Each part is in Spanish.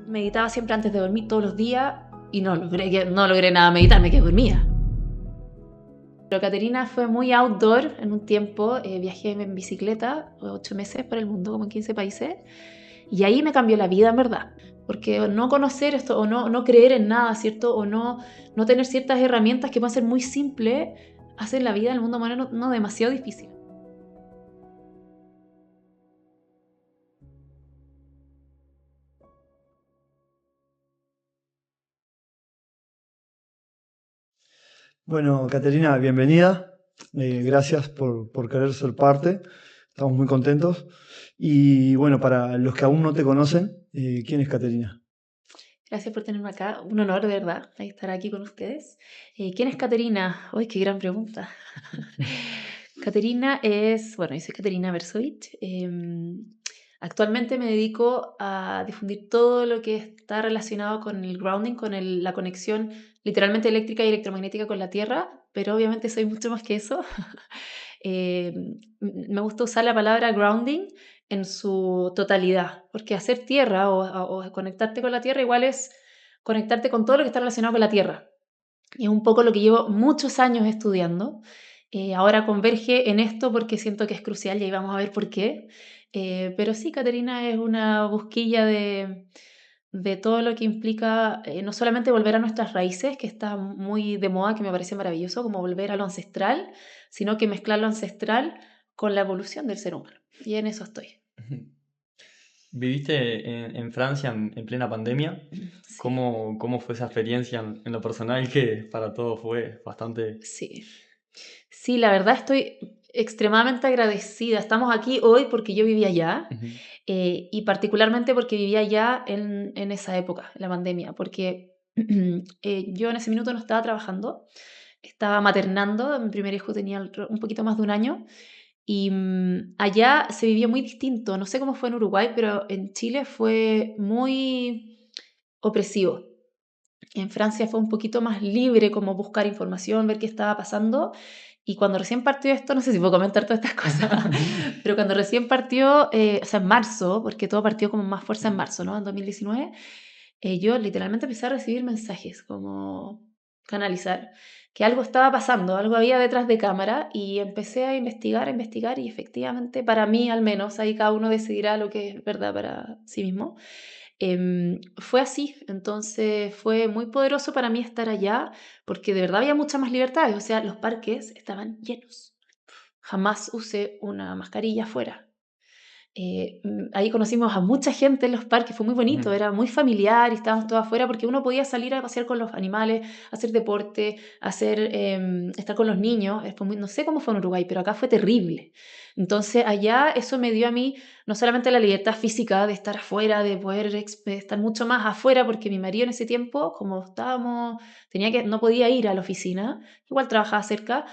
Meditaba siempre antes de dormir todos los días y no logré nada meditar, me quedé dormida. Pero Caterina fue muy outdoor en un tiempo, viajé en bicicleta 8 meses por el mundo, como en 15 países, y ahí me cambió la vida, en verdad. Porque no conocer esto, o no creer en nada, ¿cierto? O no tener ciertas herramientas que pueden ser muy simples, hacen la vida en el mundo moderno no demasiado difícil. Bueno, Caterina, bienvenida. Gracias por querer ser parte. Estamos muy contentos. Y bueno, para los que aún no te conocen, ¿quién es Caterina? Gracias por tenerme acá, un honor de verdad estar aquí con ustedes. ¿Quién es Caterina? ¡Uy, qué gran pregunta! Caterina es, bueno, yo soy Caterina Versovich. Actualmente me dedico a difundir todo lo que está relacionado con el grounding, con la conexión literalmente eléctrica y electromagnética con la Tierra, pero obviamente soy mucho más que eso. Eh, Me gusta usar la palabra grounding en su totalidad, porque hacer tierra o conectarte con la Tierra igual es conectarte con todo lo que está relacionado con la Tierra. Y es un poco lo que llevo muchos años estudiando. Ahora converge en esto porque siento que es crucial y ahí vamos a ver por qué. Pero sí, Caterina, es una busquilla de todo lo que implica no solamente volver a nuestras raíces, que está muy de moda, que me parece maravilloso, como volver a lo ancestral, sino que mezclar lo ancestral con la evolución del ser humano. Y en eso estoy. Viviste en Francia en plena pandemia. Sí, ¿Cómo fue esa experiencia en lo personal que para todos fue bastante... sí. Sí, la verdad estoy extremadamente agradecida. Estamos aquí hoy porque yo vivía allá Ujú. y particularmente porque vivía allá en esa época, en la pandemia, porque yo en ese minuto no estaba trabajando, estaba maternando, mi primer hijo tenía un poquito más de un año y allá se vivía muy distinto. No sé cómo fue en Uruguay, pero en Chile fue muy opresivo. En Francia fue un poquito más libre como buscar información, ver qué estaba pasando. Y cuando recién partió esto, no sé si puedo comentar todas estas cosas, pero cuando recién partió, o sea, en marzo, porque todo partió como más fuerza en marzo, ¿no? En 2019, yo literalmente empecé a recibir mensajes, como canalizar, que algo estaba pasando, algo había detrás de cámara y empecé a investigar y efectivamente para mí al menos, ahí cada uno decidirá lo que es verdad para sí mismo. Fue así, entonces fue muy poderoso para mí estar allá porque de verdad había muchas más libertades, o sea, los parques estaban llenos. Jamás usé una mascarilla afuera. Ahí conocimos a mucha gente en los parques, fue muy bonito, Ujú. era muy familiar y estábamos todos afuera porque uno podía salir a pasear con los animales, hacer deporte, estar con los niños. No sé cómo fue en Uruguay, pero acá fue terrible. Entonces allá eso me dio a mí no solamente la libertad física de estar afuera, de poder estar mucho más afuera, porque mi marido en ese tiempo, como no podía ir a la oficina, igual trabajaba cerca,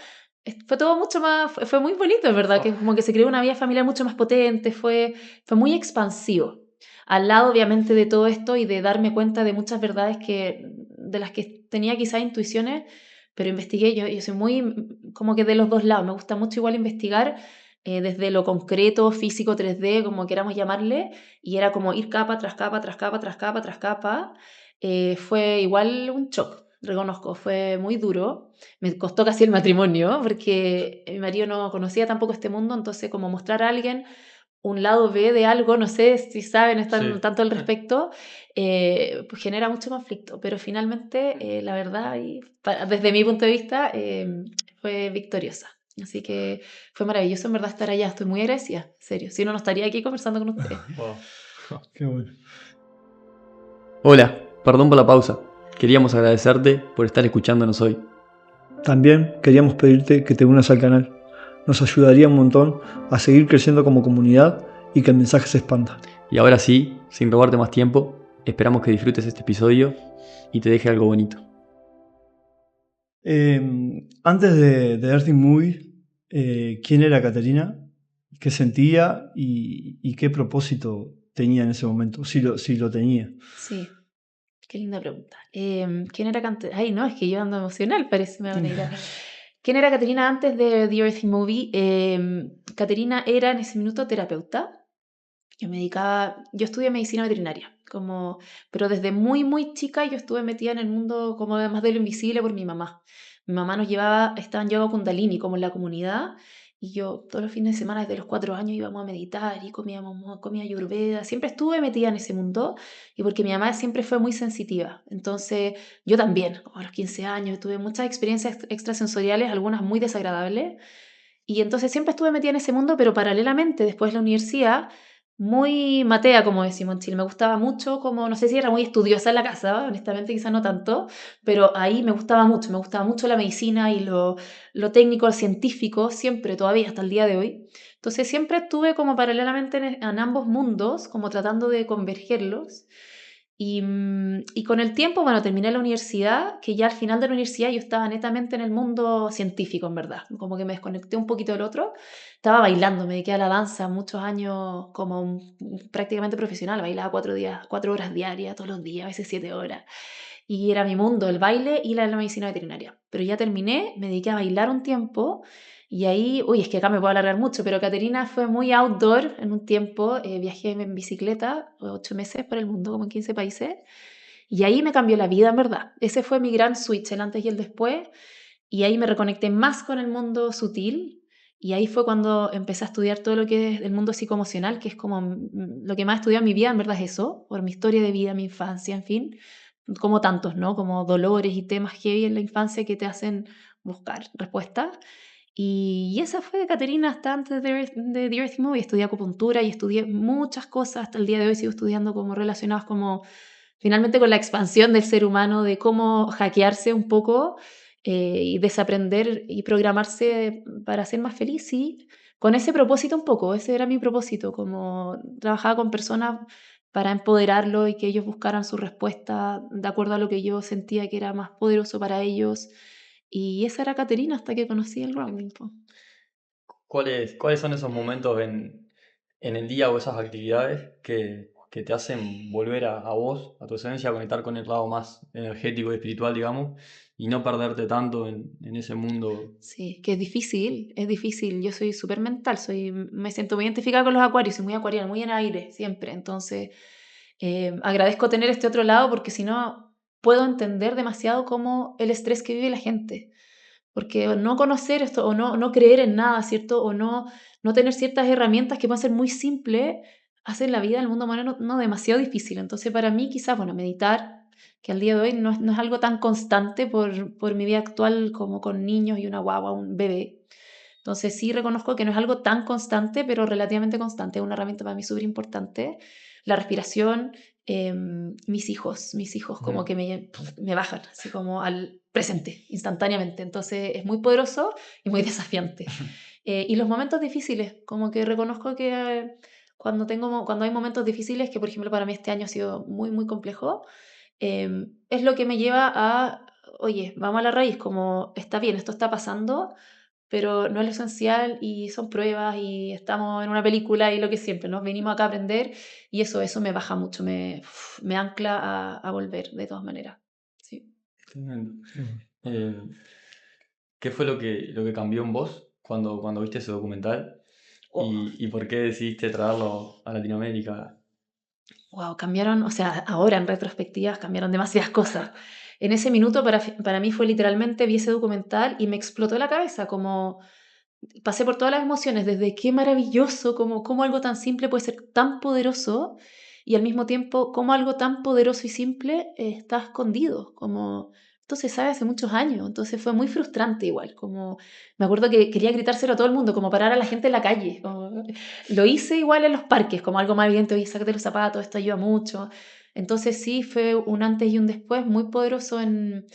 fue todo mucho más, fue muy bonito, es verdad, que Fua. como que se creó una vida familiar mucho más potente, fue muy expansivo. Al lado, obviamente, de todo esto y de darme cuenta de muchas verdades de las que tenía quizás intuiciones, pero investigué, yo soy muy como que de los dos lados, me gusta mucho igual investigar desde lo concreto, físico, 3D, como queramos llamarle, y era como ir capa tras capa, tras capa, tras capa, tras capa. Fue igual un shock, reconozco, fue muy duro. Me costó casi el matrimonio porque mi marido no conocía tampoco este mundo, entonces como mostrar a alguien un lado B de algo, no sé si saben, están Sí. tanto al respecto, pues genera mucho conflicto, pero finalmente la verdad, desde mi punto de vista, fue victoriosa. Así que fue maravilloso en verdad estar allá, estoy muy agradecida, en serio, si no, no estaría aquí conversando con ustedes. Wow. Qué bueno. Hola, perdón por la pausa. Queríamos agradecerte por estar escuchándonos hoy. También queríamos pedirte que te unas al canal. Nos ayudaría un montón a seguir creciendo como comunidad y que el mensaje se expanda. Y ahora sí, sin robarte más tiempo, esperamos que disfrutes este episodio y te deje algo bonito. Antes de Dirty Movie, ¿quién era Caterina? ¿Qué sentía y qué propósito tenía en ese momento? Si lo tenía. Sí, qué linda pregunta. ¿Quién era Ay, no, es que yo ando emocional, parece, me van a ir a... ¿Quién era Caterina antes de The Earthy Movie? Caterina era en ese minuto terapeuta. Yo estudié medicina veterinaria. Pero desde muy, muy chica yo estuve metida en el mundo como además de lo invisible por mi mamá. Mi mamá nos llevaba, estaba en yoga Kundalini como en la comunidad y yo todos los fines de semana desde los 4 años íbamos a meditar y comía ayurveda. Siempre estuve metida en ese mundo y porque mi mamá siempre fue muy sensitiva. Entonces yo también, como a los 15 años, tuve muchas experiencias extrasensoriales, algunas muy desagradables. Y entonces siempre estuve metida en ese mundo, pero paralelamente, después de la universidad, muy matea, como decimos en Chile. Me gustaba mucho, como, no sé si era muy estudiosa en la casa, honestamente quizás no tanto, pero ahí me gustaba mucho la medicina y lo técnico, lo científico, siempre, todavía, hasta el día de hoy. Entonces siempre estuve como paralelamente en ambos mundos, como tratando de convergerlos. Y con el tiempo, bueno, terminé la universidad, que ya al final de la universidad yo estaba netamente en el mundo científico, en verdad. Como que me desconecté un poquito del otro. Estaba bailando, me dediqué a la danza muchos años como prácticamente profesional. Bailaba 4 horas diarias, todos los días, a veces 7 horas. Y era mi mundo, el baile y la medicina veterinaria. Pero ya terminé, me dediqué a bailar un tiempo y ahí, uy, es que acá me puedo alargar mucho, pero Caterina fue muy outdoor en un tiempo. Viajé en bicicleta 8 meses por el mundo, como en 15 países. Y ahí me cambió la vida, en verdad. Ese fue mi gran switch, el antes y el después. Y ahí me reconecté más con el mundo sutil. Y ahí fue cuando empecé a estudiar todo lo que es el mundo psicoemocional, que es como lo que más he estudiado en mi vida, en verdad es eso, por mi historia de vida, mi infancia, en fin, como tantos, ¿no? Como dolores y temas heavy en la infancia que te hacen buscar respuestas. Y esa fue Caterina hasta antes de The Earth Movie. Estudié acupuntura y estudié muchas cosas. Hasta el día de hoy sigo estudiando como relacionadas como finalmente con la expansión del ser humano, de cómo hackearse un poco y desaprender y programarse para ser más feliz. Sí, con ese propósito un poco. Ese era mi propósito, como trabajaba con personas para empoderarlos y que ellos buscaran su respuesta de acuerdo a lo que yo sentía que era más poderoso para ellos. Y esa era Caterina hasta que conocí el grounding, po. ¿Cuáles son esos momentos en el día o esas actividades que te hacen volver a vos, a tu esencia, a conectar con el lado más energético y espiritual, digamos, y no perderte tanto en ese mundo? Sí, que es difícil, es difícil. Yo soy súper mental, me siento muy identificada con los acuarios, soy muy acuariana, muy en aire, siempre. Entonces, agradezco tener este otro lado porque si no, puedo entender demasiado cómo el estrés que vive la gente. Porque no conocer esto o no creer en nada, ¿cierto? O no tener ciertas herramientas que pueden ser muy simples, hacen la vida en el mundo humano no demasiado difícil. Entonces, para mí, quizás, bueno, meditar, que al día de hoy no es algo tan constante por mi vida actual como con niños y una guagua, un bebé. Entonces, sí reconozco que no es algo tan constante, pero relativamente constante. Es una herramienta para mí súper importante. La respiración, mis hijos como Ujú. que me bajan, así como al presente, instantáneamente. Entonces es muy poderoso y muy desafiante. Y los momentos difíciles, como que reconozco que cuando hay momentos difíciles, que por ejemplo para mí este año ha sido muy, muy complejo, es lo que me lleva a, oye, vamos a la raíz, como está bien, esto está pasando, pero no es lo esencial y son pruebas y estamos en una película y lo que siempre, nos venimos acá a aprender y eso me baja mucho, me ancla a volver de todas maneras. Sí. Tremendo. Eh, ¿Qué fue lo que cambió en vos cuando viste ese documental? Oh, ¿Y por qué decidiste traerlo a Latinoamérica? wow, cambiaron, o sea, ahora en retrospectivas cambiaron demasiadas cosas. En ese minuto para mí fue literalmente, vi ese documental y me explotó la cabeza, como pasé por todas las emociones, desde qué maravilloso, como algo tan simple puede ser tan poderoso y al mismo tiempo como algo tan poderoso y simple está escondido, como esto se sabe hace muchos años, entonces fue muy frustrante igual, como me acuerdo que quería gritárselo a todo el mundo, como parar a la gente en la calle, lo hice igual en los parques, como algo más evidente, oye, sácate los zapatos, esto ayuda mucho, entonces sí, fue un antes y un después muy poderoso en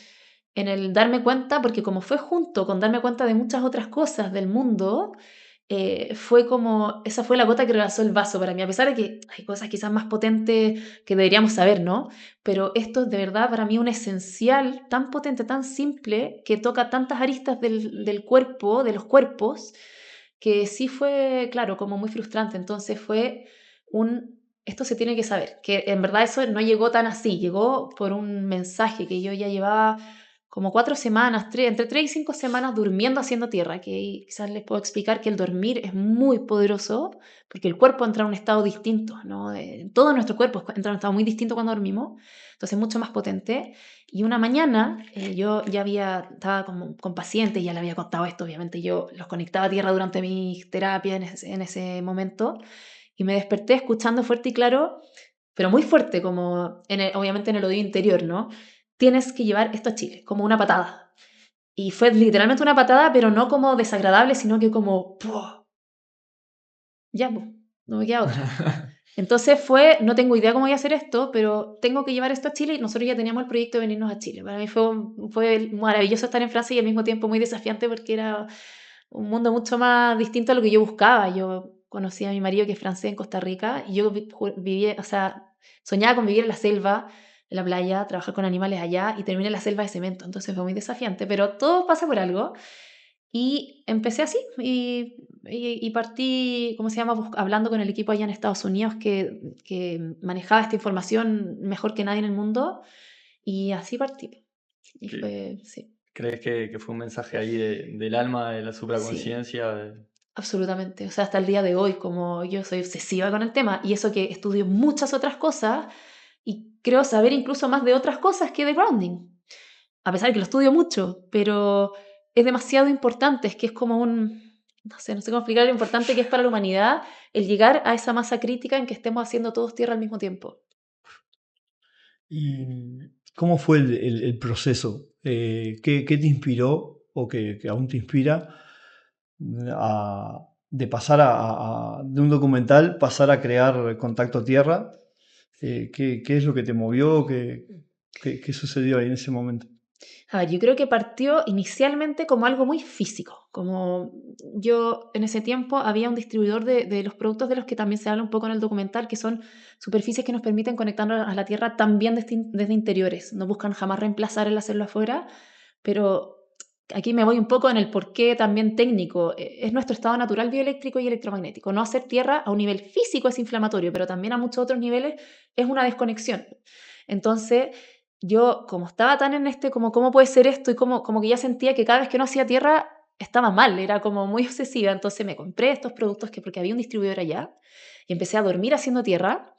el darme cuenta, porque como fue junto con darme cuenta de muchas otras cosas del mundo, fue como, esa fue la gota que rebasó el vaso para mí, a pesar de que hay cosas quizás más potentes que deberíamos saber, ¿no? Pero esto es de verdad para mí un esencial tan potente, tan simple, que toca tantas aristas del cuerpo, de los cuerpos, que sí fue, claro, como muy frustrante. Entonces fue esto se tiene que saber, que en verdad eso no llegó tan así, llegó por un mensaje que yo ya llevaba como 4 semanas, entre 3 y 5 semanas durmiendo haciendo tierra, que quizás les puedo explicar que el dormir es muy poderoso porque el cuerpo entra en un estado distinto, ¿no? Todo nuestro cuerpo entra en un estado muy distinto cuando dormimos, entonces mucho más potente. Y una mañana yo ya estaba como con pacientes, ya le había contado esto, obviamente yo los conectaba a tierra durante mis terapias en ese momento, y me desperté escuchando fuerte y claro, pero muy fuerte, como obviamente en el oído interior, ¿no? Tienes que llevar esto a Chile, como una patada. Y fue literalmente una patada, pero no como desagradable, sino que como, ¡puah! Ya, pues, no me queda otra. Entonces no tengo idea cómo voy a hacer esto, pero tengo que llevar esto a Chile y nosotros ya teníamos el proyecto de venirnos a Chile. Para mí fue maravilloso estar en Francia y al mismo tiempo muy desafiante porque era un mundo mucho más distinto a lo que yo buscaba. Yo conocí a mi marido que es francés en Costa Rica y yo vivía, o sea, soñaba con vivir en la selva, en la playa, trabajar con animales allá y terminé en la selva de cemento. Entonces fue muy desafiante, pero todo pasa por algo. Y empecé así y partí, ¿cómo se llama? Hablando con el equipo allá en Estados Unidos que manejaba esta información mejor que nadie en el mundo y así partí. Y ¿Qué- fue, sí, ¿Crees que fue un mensaje ahí del alma, de la sí, supraconciencia? absolutamente. O sea, hasta el día de hoy, como yo soy obsesiva con el tema y eso que estudio muchas otras cosas y creo saber incluso más de otras cosas que de grounding. A pesar de que lo estudio mucho, pero es demasiado importante, es que es como no sé cómo explicar lo importante que es para la humanidad el llegar a esa masa crítica en que estemos haciendo todos tierra al mismo tiempo. ¿Y cómo fue el proceso? ¿Qué te inspiró o que aún te inspira de pasar de un documental, pasar a crear Contacto Tierra? ¿Qué es lo que te movió? ¿Qué sucedió ahí en ese momento? A ver, yo creo que partió inicialmente como algo muy físico, como yo en ese tiempo había un distribuidor de los productos de los que también se habla un poco en el documental, que son superficies que nos permiten conectarnos a la Tierra también desde interiores, no buscan jamás reemplazar el hacerlo afuera, pero aquí me voy un poco en el porqué también técnico. Es nuestro estado natural bioeléctrico y electromagnético. No hacer tierra a un nivel físico es inflamatorio, pero también a muchos otros niveles es una desconexión. Entonces, yo como estaba tan en como cómo puede ser esto y como que ya sentía que cada vez que no hacía tierra estaba mal, era como muy obsesiva. Entonces me compré estos productos porque había un distribuidor allá y empecé a dormir haciendo tierra,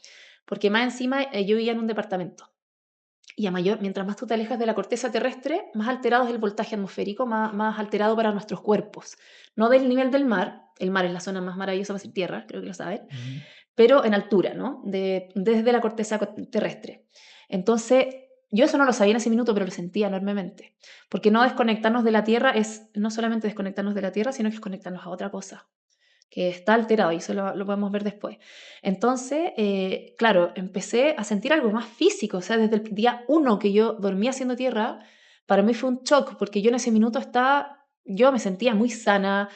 porque más encima yo vivía en un departamento. Y mientras más tú te alejas de la corteza terrestre, más alterado es el voltaje atmosférico, más alterado para nuestros cuerpos. No del nivel del mar, el mar es la zona más maravillosa para hacer tierra, creo que lo saben, Ujú. pero en altura, ¿no? Desde la corteza terrestre. Entonces, yo eso no lo sabía en ese minuto, pero lo sentía enormemente. Porque no desconectarnos de la Tierra es no solamente desconectarnos de la Tierra, sino que es conectarnos a otra cosa que está alterado y eso lo podemos ver después. Entonces, claro, empecé a sentir algo más físico, o sea, desde el día uno que yo dormía haciendo tierra, para mí fue un shock, porque yo en ese minuto yo me sentía muy sana,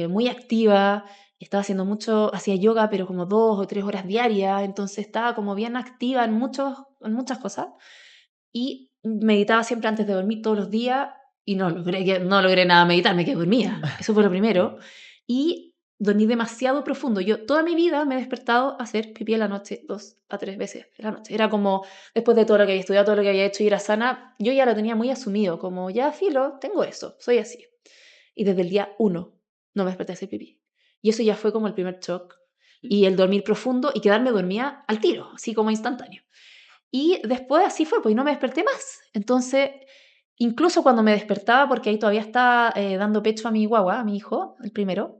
muy activa, estaba haciendo hacía yoga, pero como 2 o 3 horas diarias, entonces estaba como bien activa en muchas cosas, y meditaba siempre antes de dormir todos los días, y no logré nada meditar, me quedé dormida, eso fue lo primero, y dormí demasiado profundo. Yo toda mi vida me he despertado a hacer pipí en la noche 2 a 3 veces en la noche. Era como, después de todo lo que había estudiado, todo lo que había hecho y era sana, yo ya lo tenía muy asumido, como ya filo, tengo eso, soy así. Y desde el día uno no me desperté a hacer pipí. Y eso ya fue como el primer shock. Y el dormir profundo y quedarme dormida al tiro, así como instantáneo. Y después así fue, pues y no me desperté más. Entonces, incluso cuando me despertaba, porque ahí todavía estaba dando pecho a mi guagua, a mi hijo, el primero,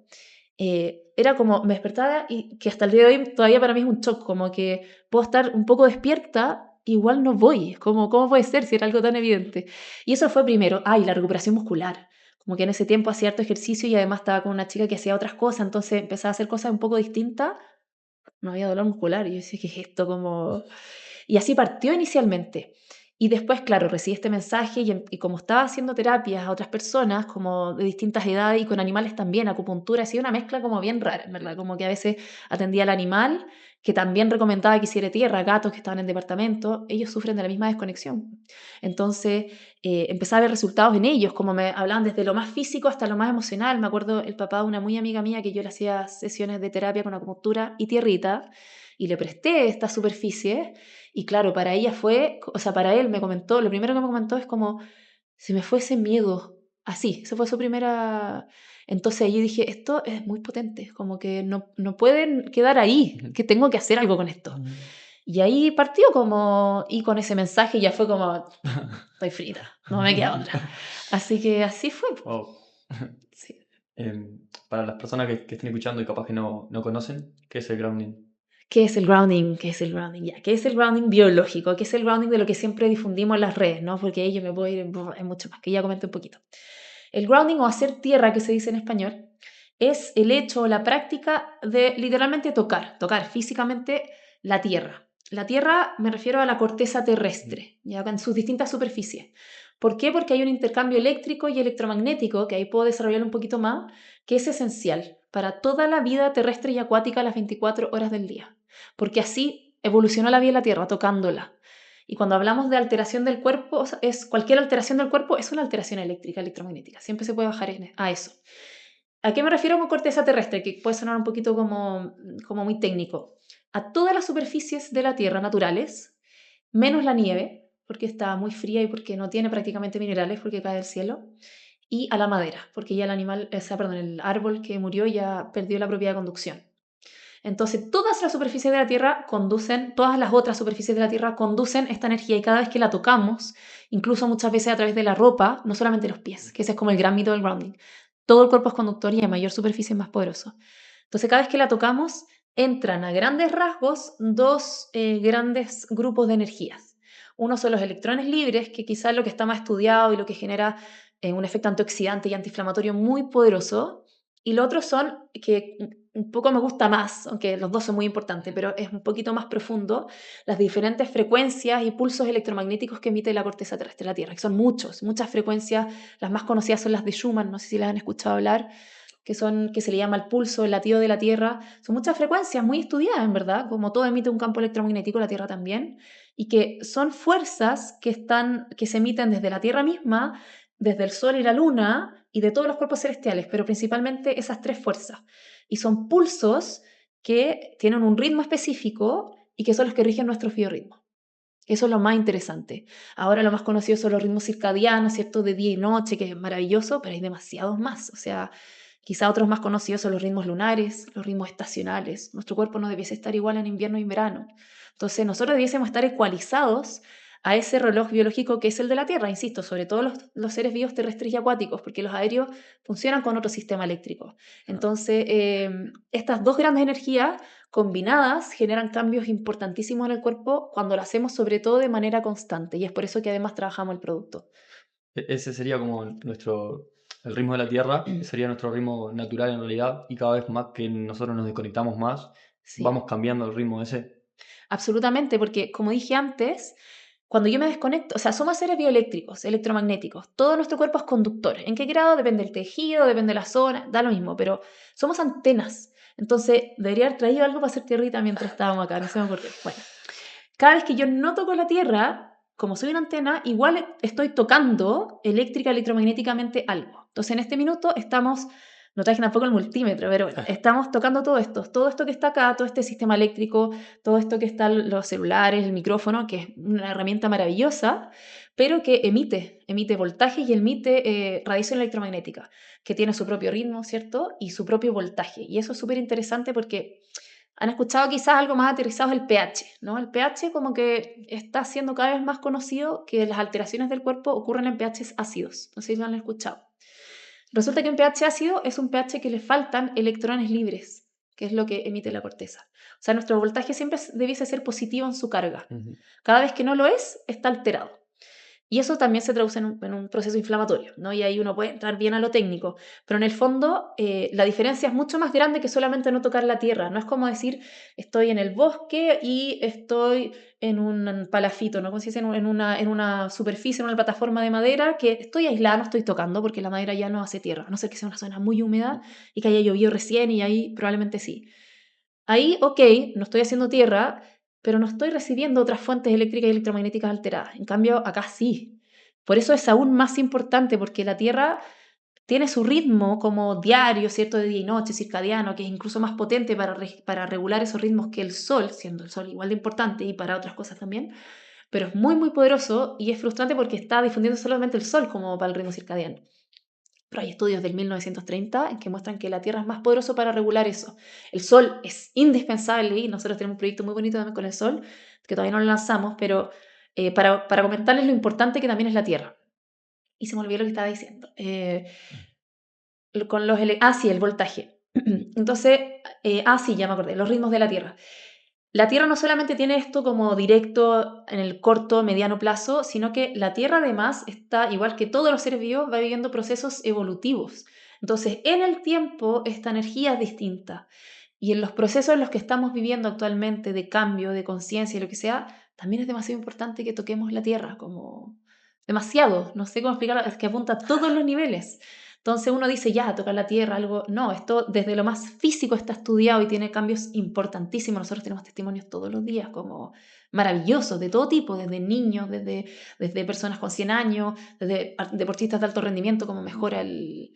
era como me despertaba y que hasta el día de hoy todavía para mí es un shock, como que puedo estar un poco despierta, igual no voy, es como, ¿cómo puede ser si era algo tan evidente? Y eso fue primero, y la recuperación muscular, como que en ese tiempo hacía harto ejercicio y además estaba con una chica que hacía otras cosas, entonces empezaba a hacer cosas un poco distintas, no había dolor muscular, y yo decía, ¿qué es esto? Como... Y así partió inicialmente. Y después, claro, recibí este mensaje y como estaba haciendo terapias a otras personas, como de distintas edades y con animales también, acupuntura, hacía una mezcla como bien rara, en verdad, como que a veces atendía al animal, que también recomendaba que hiciera tierra, gatos que estaban en departamento, ellos sufren de la misma desconexión. Entonces, empecé a ver resultados en ellos, como me hablaban desde lo más físico hasta lo más emocional. Me acuerdo el papá de una muy amiga mía que yo le hacía sesiones de terapia con acupuntura y tierrita, y le presté esta superficie y claro, para ella o sea, para él me comentó, lo primero que me comentó es como, se me fue ese miedo. Así, esa fue su primera... Entonces ahí dije, esto es muy potente, como que no pueden quedar ahí, que tengo que hacer algo con esto. Y ahí partió como, y con ese mensaje ya fue como, estoy frita, no me queda otra. Así que así fue. Wow. Sí. Para las personas que estén escuchando y capaz que no conocen, ¿qué es el grounding? ¿Qué es el grounding? ¿Qué es el grounding? Ya, ¿qué es el grounding biológico? ¿Qué es el grounding de lo que siempre difundimos en las redes? ¿No? Porque ahí yo me puedo ir en mucho más, que ya comenté un poquito. El grounding o hacer tierra, que se dice en español, es el hecho o la práctica de literalmente tocar físicamente la tierra. La tierra me refiero a la corteza terrestre, ya en sus distintas superficies. ¿Por qué? Porque hay un intercambio eléctrico y electromagnético, que ahí puedo desarrollar un poquito más, que es esencial para toda la vida terrestre y acuática las 24 horas del día. Porque así evolucionó la vida de la Tierra, tocándola. Y cuando hablamos de alteración del cuerpo, cualquier alteración del cuerpo es una alteración eléctrica, electromagnética. Siempre se puede bajar a eso. ¿A qué me refiero con corteza terrestre? Que puede sonar un poquito como muy técnico. A todas las superficies de la Tierra naturales, menos la nieve, porque está muy fría y porque no tiene prácticamente minerales, porque cae del cielo, y a la madera, porque ya el árbol que murió ya perdió la propiedad de conducción. Entonces, todas las superficies de la Tierra conducen, todas las otras superficies de la Tierra conducen esta energía y cada vez que la tocamos, incluso muchas veces a través de la ropa, no solamente los pies, que ese es como el gran mito del grounding, todo el cuerpo es conductor y a mayor superficie es más poderoso. Entonces, cada vez que la tocamos, entran a grandes rasgos dos grandes grupos de energías. Uno son los electrones libres, que quizás es lo que está más estudiado y lo que genera un efecto antioxidante y antiinflamatorio muy poderoso. Y lo otro son, que un poco me gusta más, aunque los dos son muy importantes, pero es un poquito más profundo, las diferentes frecuencias y pulsos electromagnéticos que emite la corteza terrestre de la Tierra, que son muchas frecuencias. Las más conocidas son las de Schumann, no sé si las han escuchado hablar, que se le llama el pulso, el latido de la Tierra. Son muchas frecuencias muy estudiadas, en verdad, como todo emite un campo electromagnético, la Tierra también, y que son fuerzas que se emiten desde la Tierra misma, desde el Sol y la Luna, y de todos los cuerpos celestiales, pero principalmente esas tres fuerzas. Y son pulsos que tienen un ritmo específico y que son los que rigen nuestros biorritmos. Eso es lo más interesante. Ahora lo más conocido son los ritmos circadianos, ¿cierto? De día y noche, que es maravilloso, pero hay demasiados más. O sea, quizá otros más conocidos son los ritmos lunares, los ritmos estacionales. Nuestro cuerpo no debiese estar igual en invierno y en verano. Entonces, nosotros debiésemos estar ecualizados a ese reloj biológico que es el de la Tierra, insisto, sobre todo los seres vivos terrestres y acuáticos, porque los aéreos funcionan con otro sistema eléctrico. Entonces, estas dos grandes energías combinadas generan cambios importantísimos en el cuerpo cuando lo hacemos sobre todo de manera constante, y es por eso que además trabajamos el producto. Ese sería como el ritmo de la Tierra, que sería nuestro ritmo natural en realidad, y cada vez más que nosotros nos desconectamos más, Sí, vamos cambiando el ritmo ese. absolutamente, porque como dije antes, cuando yo me desconecto, o sea, somos seres bioeléctricos, electromagnéticos, todo nuestro cuerpo es conductor. ¿En qué grado? Depende del tejido, depende de la zona, da lo mismo, pero somos antenas. Entonces, debería haber traído algo para hacer tierrita mientras estábamos acá, no se me ocurrió. Bueno, cada vez que yo no toco la tierra, como soy una antena, igual estoy tocando electromagnéticamente algo. Entonces, en este minuto estamos, no traje tampoco el multímetro, pero bueno, estamos tocando todo esto que está acá, todo este sistema eléctrico, todo esto que están los celulares, el micrófono, que es una herramienta maravillosa, pero que emite voltaje y emite radiación electromagnética, que tiene su propio ritmo, ¿cierto? Y su propio voltaje. Y eso es súper interesante porque han escuchado quizás algo más aterrizado el pH, ¿no? El pH como que está siendo cada vez más conocido que las alteraciones del cuerpo ocurren en pHs ácidos. No sé si lo han escuchado. Resulta que un pH ácido es un pH que le faltan electrones libres, que es lo que emite la corteza. O sea, nuestro voltaje siempre debiese ser positivo en su carga. Ujú. Cada vez que no lo es, está alterado. Y eso también se traduce en un proceso inflamatorio, ¿no? Y ahí uno puede entrar bien a lo técnico, pero en el fondo la diferencia es mucho más grande que solamente no tocar la tierra. No es como decir, estoy en el bosque y estoy en un palafito, ¿no? Como se dice, en una superficie, en una plataforma de madera, que estoy aislada, no estoy tocando porque la madera ya no hace tierra, a no ser que sea una zona muy húmeda y que haya llovido recién y ahí probablemente sí. Ahí, ok, no estoy haciendo tierra, pero no estoy recibiendo otras fuentes eléctricas y electromagnéticas alteradas. En cambio, acá sí. Por eso es aún más importante, porque la Tierra tiene su ritmo como diario, ¿cierto? De día y noche, circadiano, que es incluso más potente para regular esos ritmos que el Sol, siendo el Sol igual de importante y para otras cosas también. pero es muy, muy poderoso y es frustrante porque está difundiendo solamente el sol como para el ritmo circadiano. Pero hay estudios del 1930 en que muestran que la Tierra es más poderoso para regular eso. El Sol es indispensable y nosotros tenemos un proyecto muy bonito también con el Sol, que todavía no lo lanzamos, pero para comentarles lo importante que también es la Tierra. Y se me olvidó lo que estaba diciendo. Sí, el voltaje. Entonces, sí, ya me acordé, los ritmos de la Tierra. La Tierra no solamente tiene esto como directo en el corto, mediano plazo, sino que la Tierra además está, igual que todos los seres vivos, va viviendo procesos evolutivos. Entonces, en el tiempo, esta energía es distinta. Y en los procesos en los que estamos viviendo actualmente de cambio, de conciencia y lo que sea, también es demasiado importante que toquemos la Tierra, como demasiado, no sé cómo explicarlo, es que apunta a todos los niveles. Entonces uno dice, ya, tocar la tierra, algo. No, esto desde lo más físico está estudiado y tiene cambios importantísimos. Nosotros tenemos testimonios todos los días, como maravillosos, de todo tipo, desde niños, desde personas con 100 años, desde deportistas de alto rendimiento, como mejora el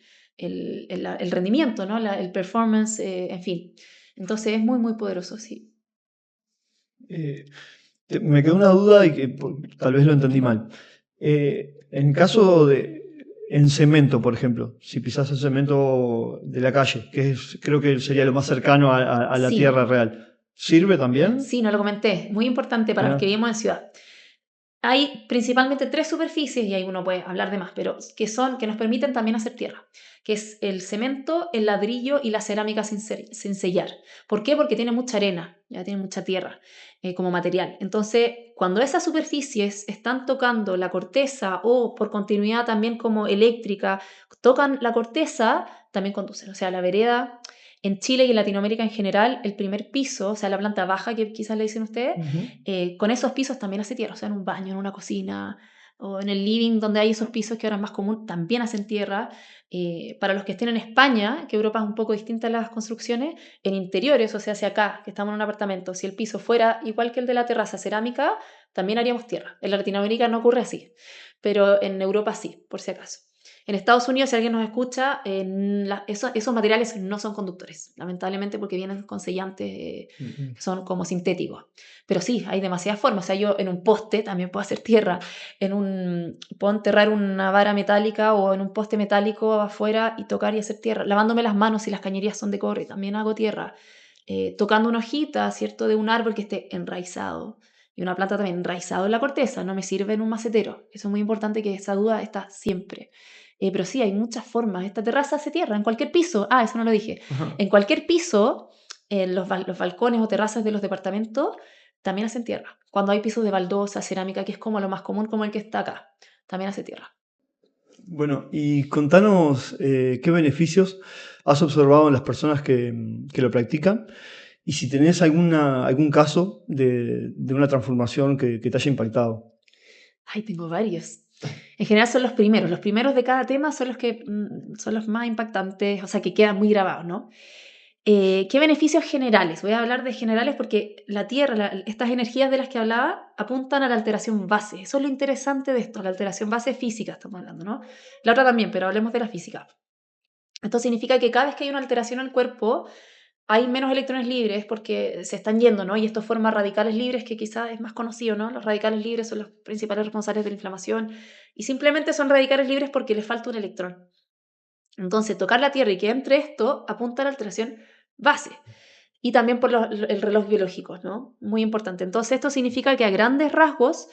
rendimiento, ¿no? El performance, en fin. Entonces es muy, muy poderoso, sí. Me quedó una duda y que tal vez lo entendí mal. En caso de en cemento, por ejemplo, si pisas el cemento de la calle, creo que sería lo más cercano a la Sí, tierra real, ¿sirve también? sí, no lo comenté. Muy importante para los que Mirá. vivimos en ciudad. Hay principalmente 3 superficies, y ahí uno puede hablar de más, pero que nos permiten también hacer tierra, que es el cemento, el ladrillo y la cerámica sin sellar. ¿Por qué? Porque tiene mucha arena, ya tiene mucha tierra como material. Entonces, cuando esas superficies están tocando la corteza o por continuidad también como eléctrica, tocan la corteza, también conducen. O sea, la vereda en Chile y en Latinoamérica en general, el primer piso, o sea, la planta baja que quizás le dicen ustedes, Ujú. con esos pisos también hace tierra, o sea, en un baño, en una cocina o en el living donde hay esos pisos que ahora es más común, también hacen tierra. Para los que estén en España, que Europa es un poco distinta a las construcciones, en interiores, o sea, hacia acá, que estamos en un apartamento, si el piso fuera igual que el de la terraza, cerámica, también haríamos tierra. En Latinoamérica no ocurre así, pero en Europa sí, por si acaso. En Estados Unidos, si alguien nos escucha, esos materiales no son conductores, lamentablemente porque vienen con sellantes que son como sintéticos. Pero sí, hay demasiadas formas. O sea, yo en un poste también puedo hacer tierra. Puedo enterrar una vara metálica o en un poste metálico afuera y tocar y hacer tierra. Lavándome las manos si las cañerías son de cobre, también hago tierra. Tocando una hojita, ¿cierto? De un árbol que esté enraizado. Y una planta también enraizado en la corteza. No me sirve en un macetero. Eso es muy importante, que esa duda está siempre. Pero sí, hay muchas formas. Esta terraza hace tierra en cualquier piso. Eso no lo dije. Ajá. En cualquier piso, los balcones o terrazas de los departamentos también hacen tierra. Cuando hay pisos de baldosa, cerámica, que es como lo más común, como el que está acá, también hace tierra. Bueno, y contanos qué beneficios has observado en las personas que lo practican y si tenés algún caso de una transformación que te haya impactado. Ay, tengo varios. En general son los primeros. Los primeros de cada tema son los que son los más impactantes, o sea, que quedan muy grabados, ¿no? ¿Qué beneficios generales? Voy a hablar de generales porque la Tierra, estas energías de las que hablaba, apuntan a la alteración base. Eso es lo interesante de esto, la alteración base física estamos hablando, ¿no? La otra también, pero hablemos de la física. Esto significa que cada vez que hay una alteración en el cuerpo, hay menos electrones libres porque se están yendo, ¿no? Y esto forma radicales libres, que quizás es más conocido, ¿no? Los radicales libres son los principales responsables de la inflamación y simplemente son radicales libres porque les falta un electrón. Entonces, tocar la Tierra y que entre esto apunta a la alteración base. Y también por el reloj biológico, ¿no? Muy importante. Entonces, esto significa que a grandes rasgos,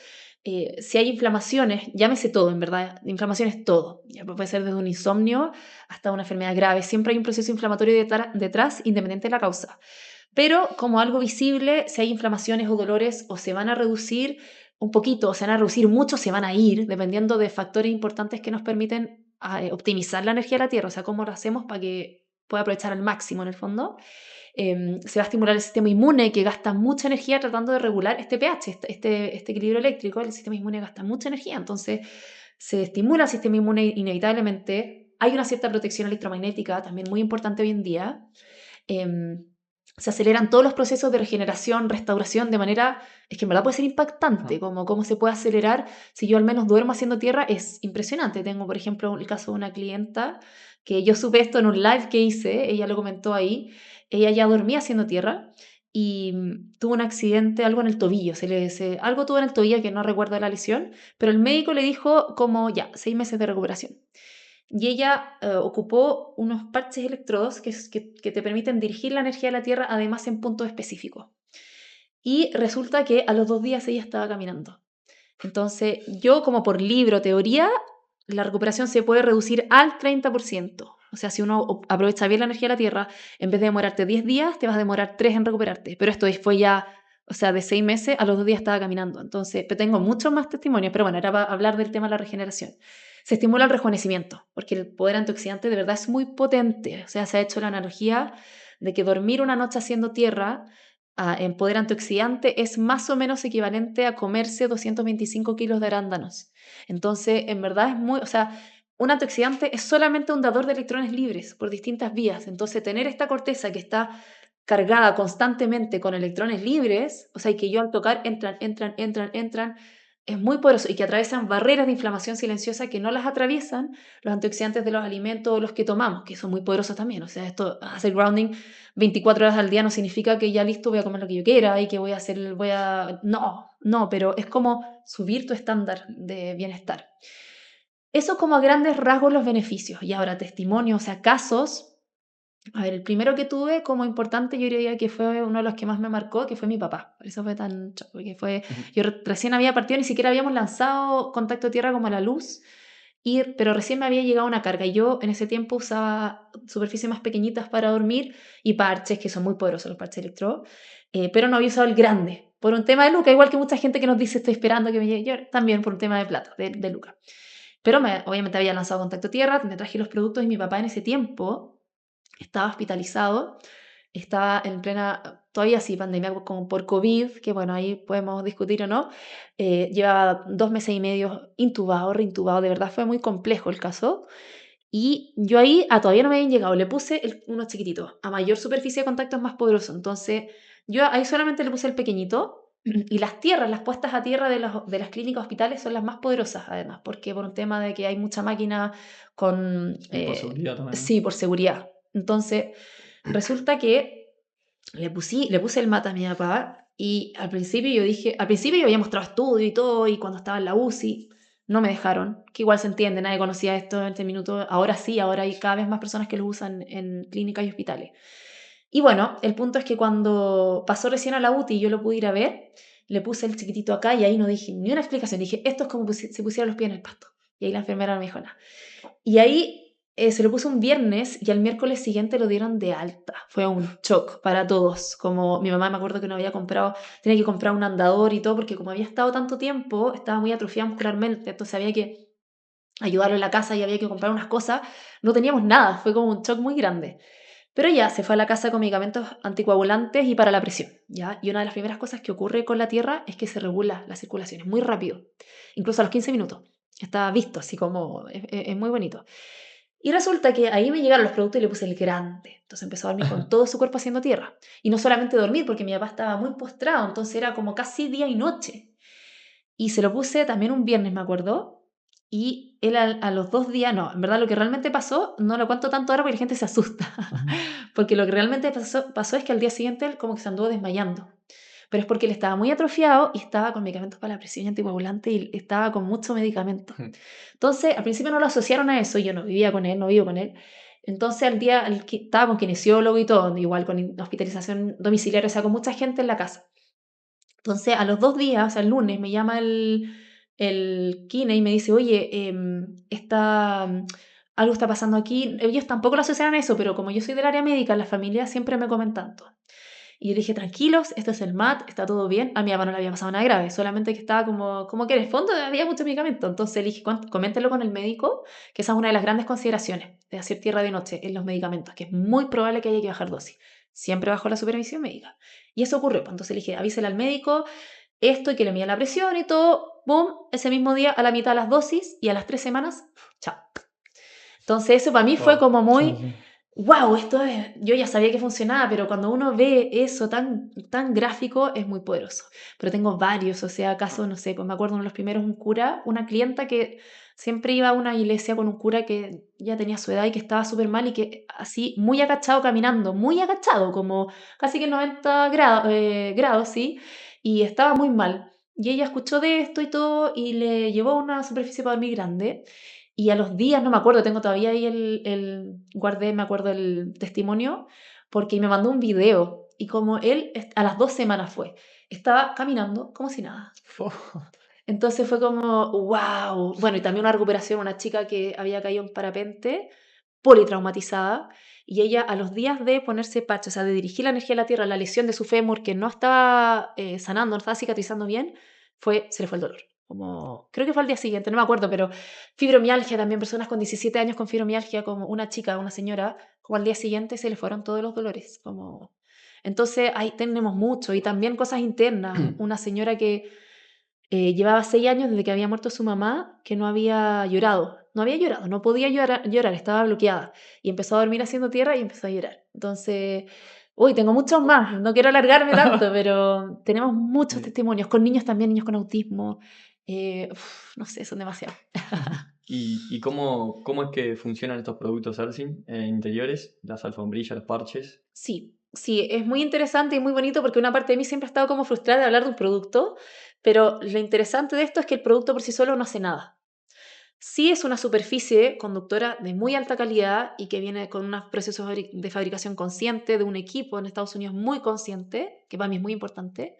si hay inflamaciones, llámese todo, en verdad, inflamación todo, ya puede ser desde un insomnio hasta una enfermedad grave, siempre hay un proceso inflamatorio detrás, independiente de la causa. Pero como algo visible, si hay inflamaciones o dolores, o se van a reducir un poquito, o se van a reducir mucho, se van a ir, dependiendo de factores importantes que nos permiten optimizar la energía de la Tierra, o sea, cómo lo hacemos para que pueda aprovechar al máximo en el fondo. Se va a estimular el sistema inmune, que gasta mucha energía tratando de regular este pH, este equilibrio eléctrico. El sistema inmune gasta mucha energía, entonces se estimula el sistema inmune inevitablemente. Hay una cierta protección electromagnética, también muy importante hoy en día. Se aceleran todos los procesos de regeneración, restauración, de manera, es que en verdad puede ser impactante, como cómo se puede acelerar. Si yo al menos duermo haciendo tierra, es impresionante. Tengo, por ejemplo, el caso de una clienta que yo supe esto en un live que hice, ella lo comentó ahí. Ella ya dormía haciendo tierra y tuvo un accidente, algo en el tobillo, algo tuvo en el tobillo que no recuerdo la lesión, pero el médico le dijo como ya, 6 meses de recuperación. Y ella ocupó unos parches electrodos que te permiten dirigir la energía de la Tierra, además en puntos específicos. Y resulta que a los 2 días ella estaba caminando. Entonces, yo como por libro, teoría, la recuperación se puede reducir al 30%. O sea, si uno aprovecha bien la energía de la Tierra, en vez de demorarte 10 días, te vas a demorar 3 en recuperarte. Pero esto fue ya, o sea, de 6 meses, a los 2 días estaba caminando. Entonces, tengo muchos más testimonios, pero bueno, era para hablar del tema de la regeneración. Se estimula el rejuvenecimiento, porque el poder antioxidante de verdad es muy potente. O sea, se ha hecho la analogía de que dormir una noche haciendo tierra en poder antioxidante es más o menos equivalente a comerse 225 kilos de arándanos. Entonces, en verdad es muy, o sea, un antioxidante es solamente un dador de electrones libres por distintas vías. Entonces, tener esta corteza que está cargada constantemente con electrones libres, o sea, y que yo al tocar entran, es muy poderoso y que atraviesan barreras de inflamación silenciosa que no las atraviesan los antioxidantes de los alimentos o los que tomamos, que son muy poderosos también. O sea, esto, hacer grounding 24 horas al día no significa que ya listo voy a comer lo que yo quiera y que voy a hacer, no, pero es como subir tu estándar de bienestar. Eso como a grandes rasgos los beneficios. Y ahora testimonios, o sea, casos. A ver, el primero que tuve como importante, yo diría que fue uno de los que más me marcó, que fue mi papá. Por eso fue tan choco, porque fue, yo recién había partido, ni siquiera habíamos lanzado Contacto Tierra como a la luz, pero recién me había llegado una carga. Y yo en ese tiempo usaba superficies más pequeñitas para dormir y parches, que son muy poderosos los parches electro, pero no había usado el grande, por un tema de Luca, igual que mucha gente que nos dice estoy esperando que me llegue, yo también por un tema de plata, de Luca. Pero obviamente había lanzado Contacto Tierra, me traje los productos y mi papá en ese tiempo estaba hospitalizado, estaba en plena, todavía sí, pandemia como por COVID, que bueno, ahí podemos discutir o no, llevaba 2 meses y medio intubado, reintubado, de verdad fue muy complejo el caso, y yo ahí, todavía no me habían llegado, le puse uno chiquitito, a mayor superficie de contacto es más poderoso, entonces yo ahí solamente le puse el pequeñito, y las tierras, las puestas a tierra de las clínicas hospitales son las más poderosas además, porque por un tema de que hay mucha máquina con... Y por seguridad también, ¿no? Sí, por seguridad. Entonces, resulta que le puse el mata a mi papá y al principio yo había mostrado estudio y todo, y cuando estaba en la UCI no me dejaron, que igual se entiende, nadie conocía esto en este minuto, ahora sí, ahora hay cada vez más personas que lo usan en clínicas y hospitales. Y bueno, el punto es que cuando pasó recién a la UTI y yo lo pude ir a ver, le puse el chiquitito acá y ahí no dije ni una explicación, dije, esto es como si pusiera los pies en el pasto. Y ahí la enfermera no me dijo nada. Y ahí se lo puso un viernes y al miércoles siguiente lo dieron de alta. Fue un shock para todos. Como mi mamá me acuerdo que no había comprado, tenía que comprar un andador y todo, porque como había estado tanto tiempo, estaba muy atrofiada muscularmente, entonces había que ayudarlo en la casa y había que comprar unas cosas. No teníamos nada, fue como un shock muy grande. Pero ya se fue a la casa con medicamentos anticoagulantes y para la presión, ¿ya? Y una de las primeras cosas que ocurre con la tierra es que se regula la circulación, es muy rápido, incluso a los 15 minutos. Está visto, así como, es muy bonito. Y resulta que ahí me llegaron los productos y le puse el grande. Entonces empezó a dormir con todo su cuerpo haciendo tierra. Y no solamente dormir, porque mi papá estaba muy postrado, entonces era como casi día y noche. Y se lo puse también un viernes, me acuerdo. Y él a los 2 días, no, en verdad lo que realmente pasó, no lo cuento tanto ahora porque la gente se asusta. Porque lo que realmente pasó es que al día siguiente él como que se anduvo desmayando. Pero es porque él estaba muy atrofiado y estaba con medicamentos para la presión y anticoagulante y estaba con mucho medicamento. Entonces, al principio no lo asociaron a eso, yo no vivía con él, no vivo con él. Entonces, estaba con kinesiólogo y todo, igual con hospitalización domiciliaria, o sea, con mucha gente en la casa. Entonces, a los 2 días, o sea, el lunes, me llama el kine y me dice, oye, algo está pasando aquí. Ellos tampoco lo asociaron a eso, pero como yo soy del área médica, la familia siempre me comentan todo. Y yo dije, tranquilos, esto es el MAT, está todo bien. A mi mamá no le había pasado nada grave, solamente que estaba como que en el fondo había mucho medicamento. Entonces le dije, coméntenlo con el médico, que esa es una de las grandes consideraciones de hacer tierra de noche en los medicamentos, que es muy probable que haya que bajar dosis, siempre bajo la supervisión médica. Y eso ocurrió. Entonces le dije, avísele al médico esto y que le mida la presión y todo. Boom, ese mismo día a la mitad de las dosis y a las 3 semanas, chao. Entonces eso para mí fue Wow. como muy... Sí, sí. wow, esto es, yo ya sabía que funcionaba, pero cuando uno ve eso tan gráfico es muy poderoso. Pero tengo varios, o sea, casos, no sé, pues me acuerdo uno de los primeros, un cura, una clienta que siempre iba a una iglesia con un cura que ya tenía su edad y que estaba súper mal y que así, muy agachado caminando, muy agachado, como casi que 90 grados, sí, y estaba muy mal. Y ella escuchó de esto y todo y le llevó a una superficie para dormir grande. Y a los días, no me acuerdo, tengo todavía ahí guardé, me acuerdo el testimonio, porque me mandó un video y como él a las 2 semanas fue, estaba caminando como si nada. Entonces fue como, wow. Bueno, y también una recuperación, una chica que había caído en parapente, politraumatizada, y ella a los días de ponerse parche, o sea, de dirigir la energía de la tierra, la lesión de su fémur que no estaba sanando, no estaba cicatrizando bien, se le fue el dolor. Como, creo que fue al día siguiente, no me acuerdo, pero fibromialgia también, personas con 17 años con fibromialgia, como una chica, una señora, como al día siguiente se le fueron todos los dolores. Como... Entonces ahí tenemos mucho, y también cosas internas. Una señora que llevaba 6 años desde que había muerto su mamá, que no había llorado. No había llorado, no podía llorar, estaba bloqueada. Y empezó a dormir haciendo tierra y empezó a llorar. Entonces, uy, tengo muchos más, no quiero alargarme tanto, pero tenemos muchos Sí. testimonios, con niños también, niños con autismo. No sé, son demasiados. ¿Y cómo es que funcionan estos productos Ersin interiores? Las alfombrillas, los parches. Sí, sí, es muy interesante y muy bonito porque una parte de mí siempre ha estado como frustrada de hablar de un producto, pero lo interesante de esto es que el producto por sí solo no hace nada. Sí es una superficie conductora de muy alta calidad y que viene con unos procesos de fabricación consciente, de un equipo en Estados Unidos muy consciente, que para mí es muy importante.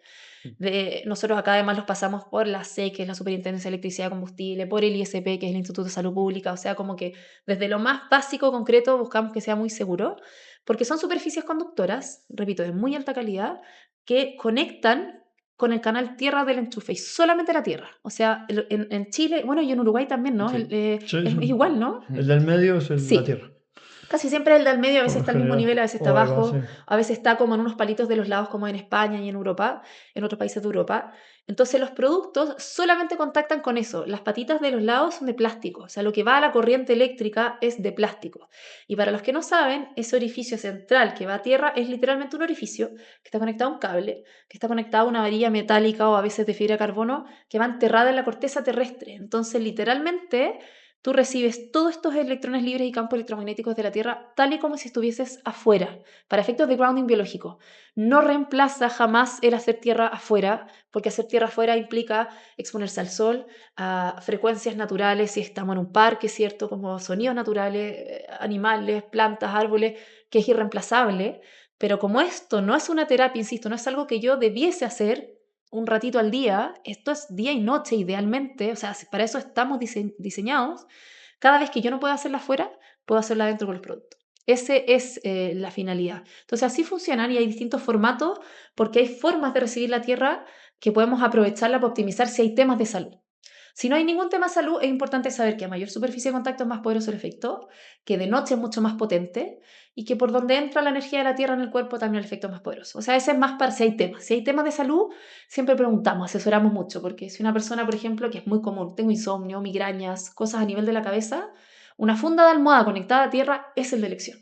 Nosotros acá además los pasamos por la SEC, que es la Superintendencia de Electricidad y Combustible, por el ISP, que es el Instituto de Salud Pública, o sea, como que desde lo más básico, concreto, buscamos que sea muy seguro, porque son superficies conductoras, repito, de muy alta calidad, que conectan con el canal tierra del enchufe y solamente la tierra. O sea, en Chile, bueno, y en Uruguay también, ¿no? Sí. Sí, Es igual, ¿no? el del medio es la Sí, tierra, casi siempre el del medio a veces por lo está al mismo nivel, general. a veces está O ahí va, abajo, sí. a veces está como en unos palitos de los lados como en España y en Europa, en otros países de Europa. Entonces los productos solamente contactan con eso. Las patitas de los lados son de plástico, o sea, lo que va a la corriente eléctrica es de plástico. Y para los que no saben, ese orificio central que va a tierra es literalmente un orificio que está conectado a un cable, que está conectado a una varilla metálica o a veces de fibra de carbono que va enterrada en la corteza terrestre. Entonces, literalmente tú recibes todos estos electrones libres y campos electromagnéticos de la Tierra tal y como si estuvieses afuera, para efectos de grounding biológico. No reemplaza jamás el hacer tierra afuera, porque hacer tierra afuera implica exponerse al sol, a frecuencias naturales, si estamos en un parque, ¿cierto? Como sonidos naturales, animales, plantas, árboles, que es irreemplazable. Pero como esto no es una terapia, insisto, no es algo que yo debiese hacer un ratito al día, esto es día y noche idealmente, o sea, para eso estamos diseñados, cada vez que yo no pueda hacerla afuera, puedo hacerla dentro con los productos. Esa es la finalidad. Entonces así funcionan y hay distintos formatos porque hay formas de recibir la tierra que podemos aprovecharla para optimizar si hay temas de salud. Si no hay ningún tema de salud, es importante saber que a mayor superficie de contacto es más poderoso el efecto, que de noche es mucho más potente y que por donde entra la energía de la Tierra en el cuerpo también el efecto es más poderoso. O sea, ese es más para si hay temas. Si hay temas de salud, siempre preguntamos, asesoramos mucho, porque si una persona, por ejemplo, que es muy común, tengo insomnio, migrañas, cosas a nivel de la cabeza, una funda de almohada conectada a tierra es el de elección,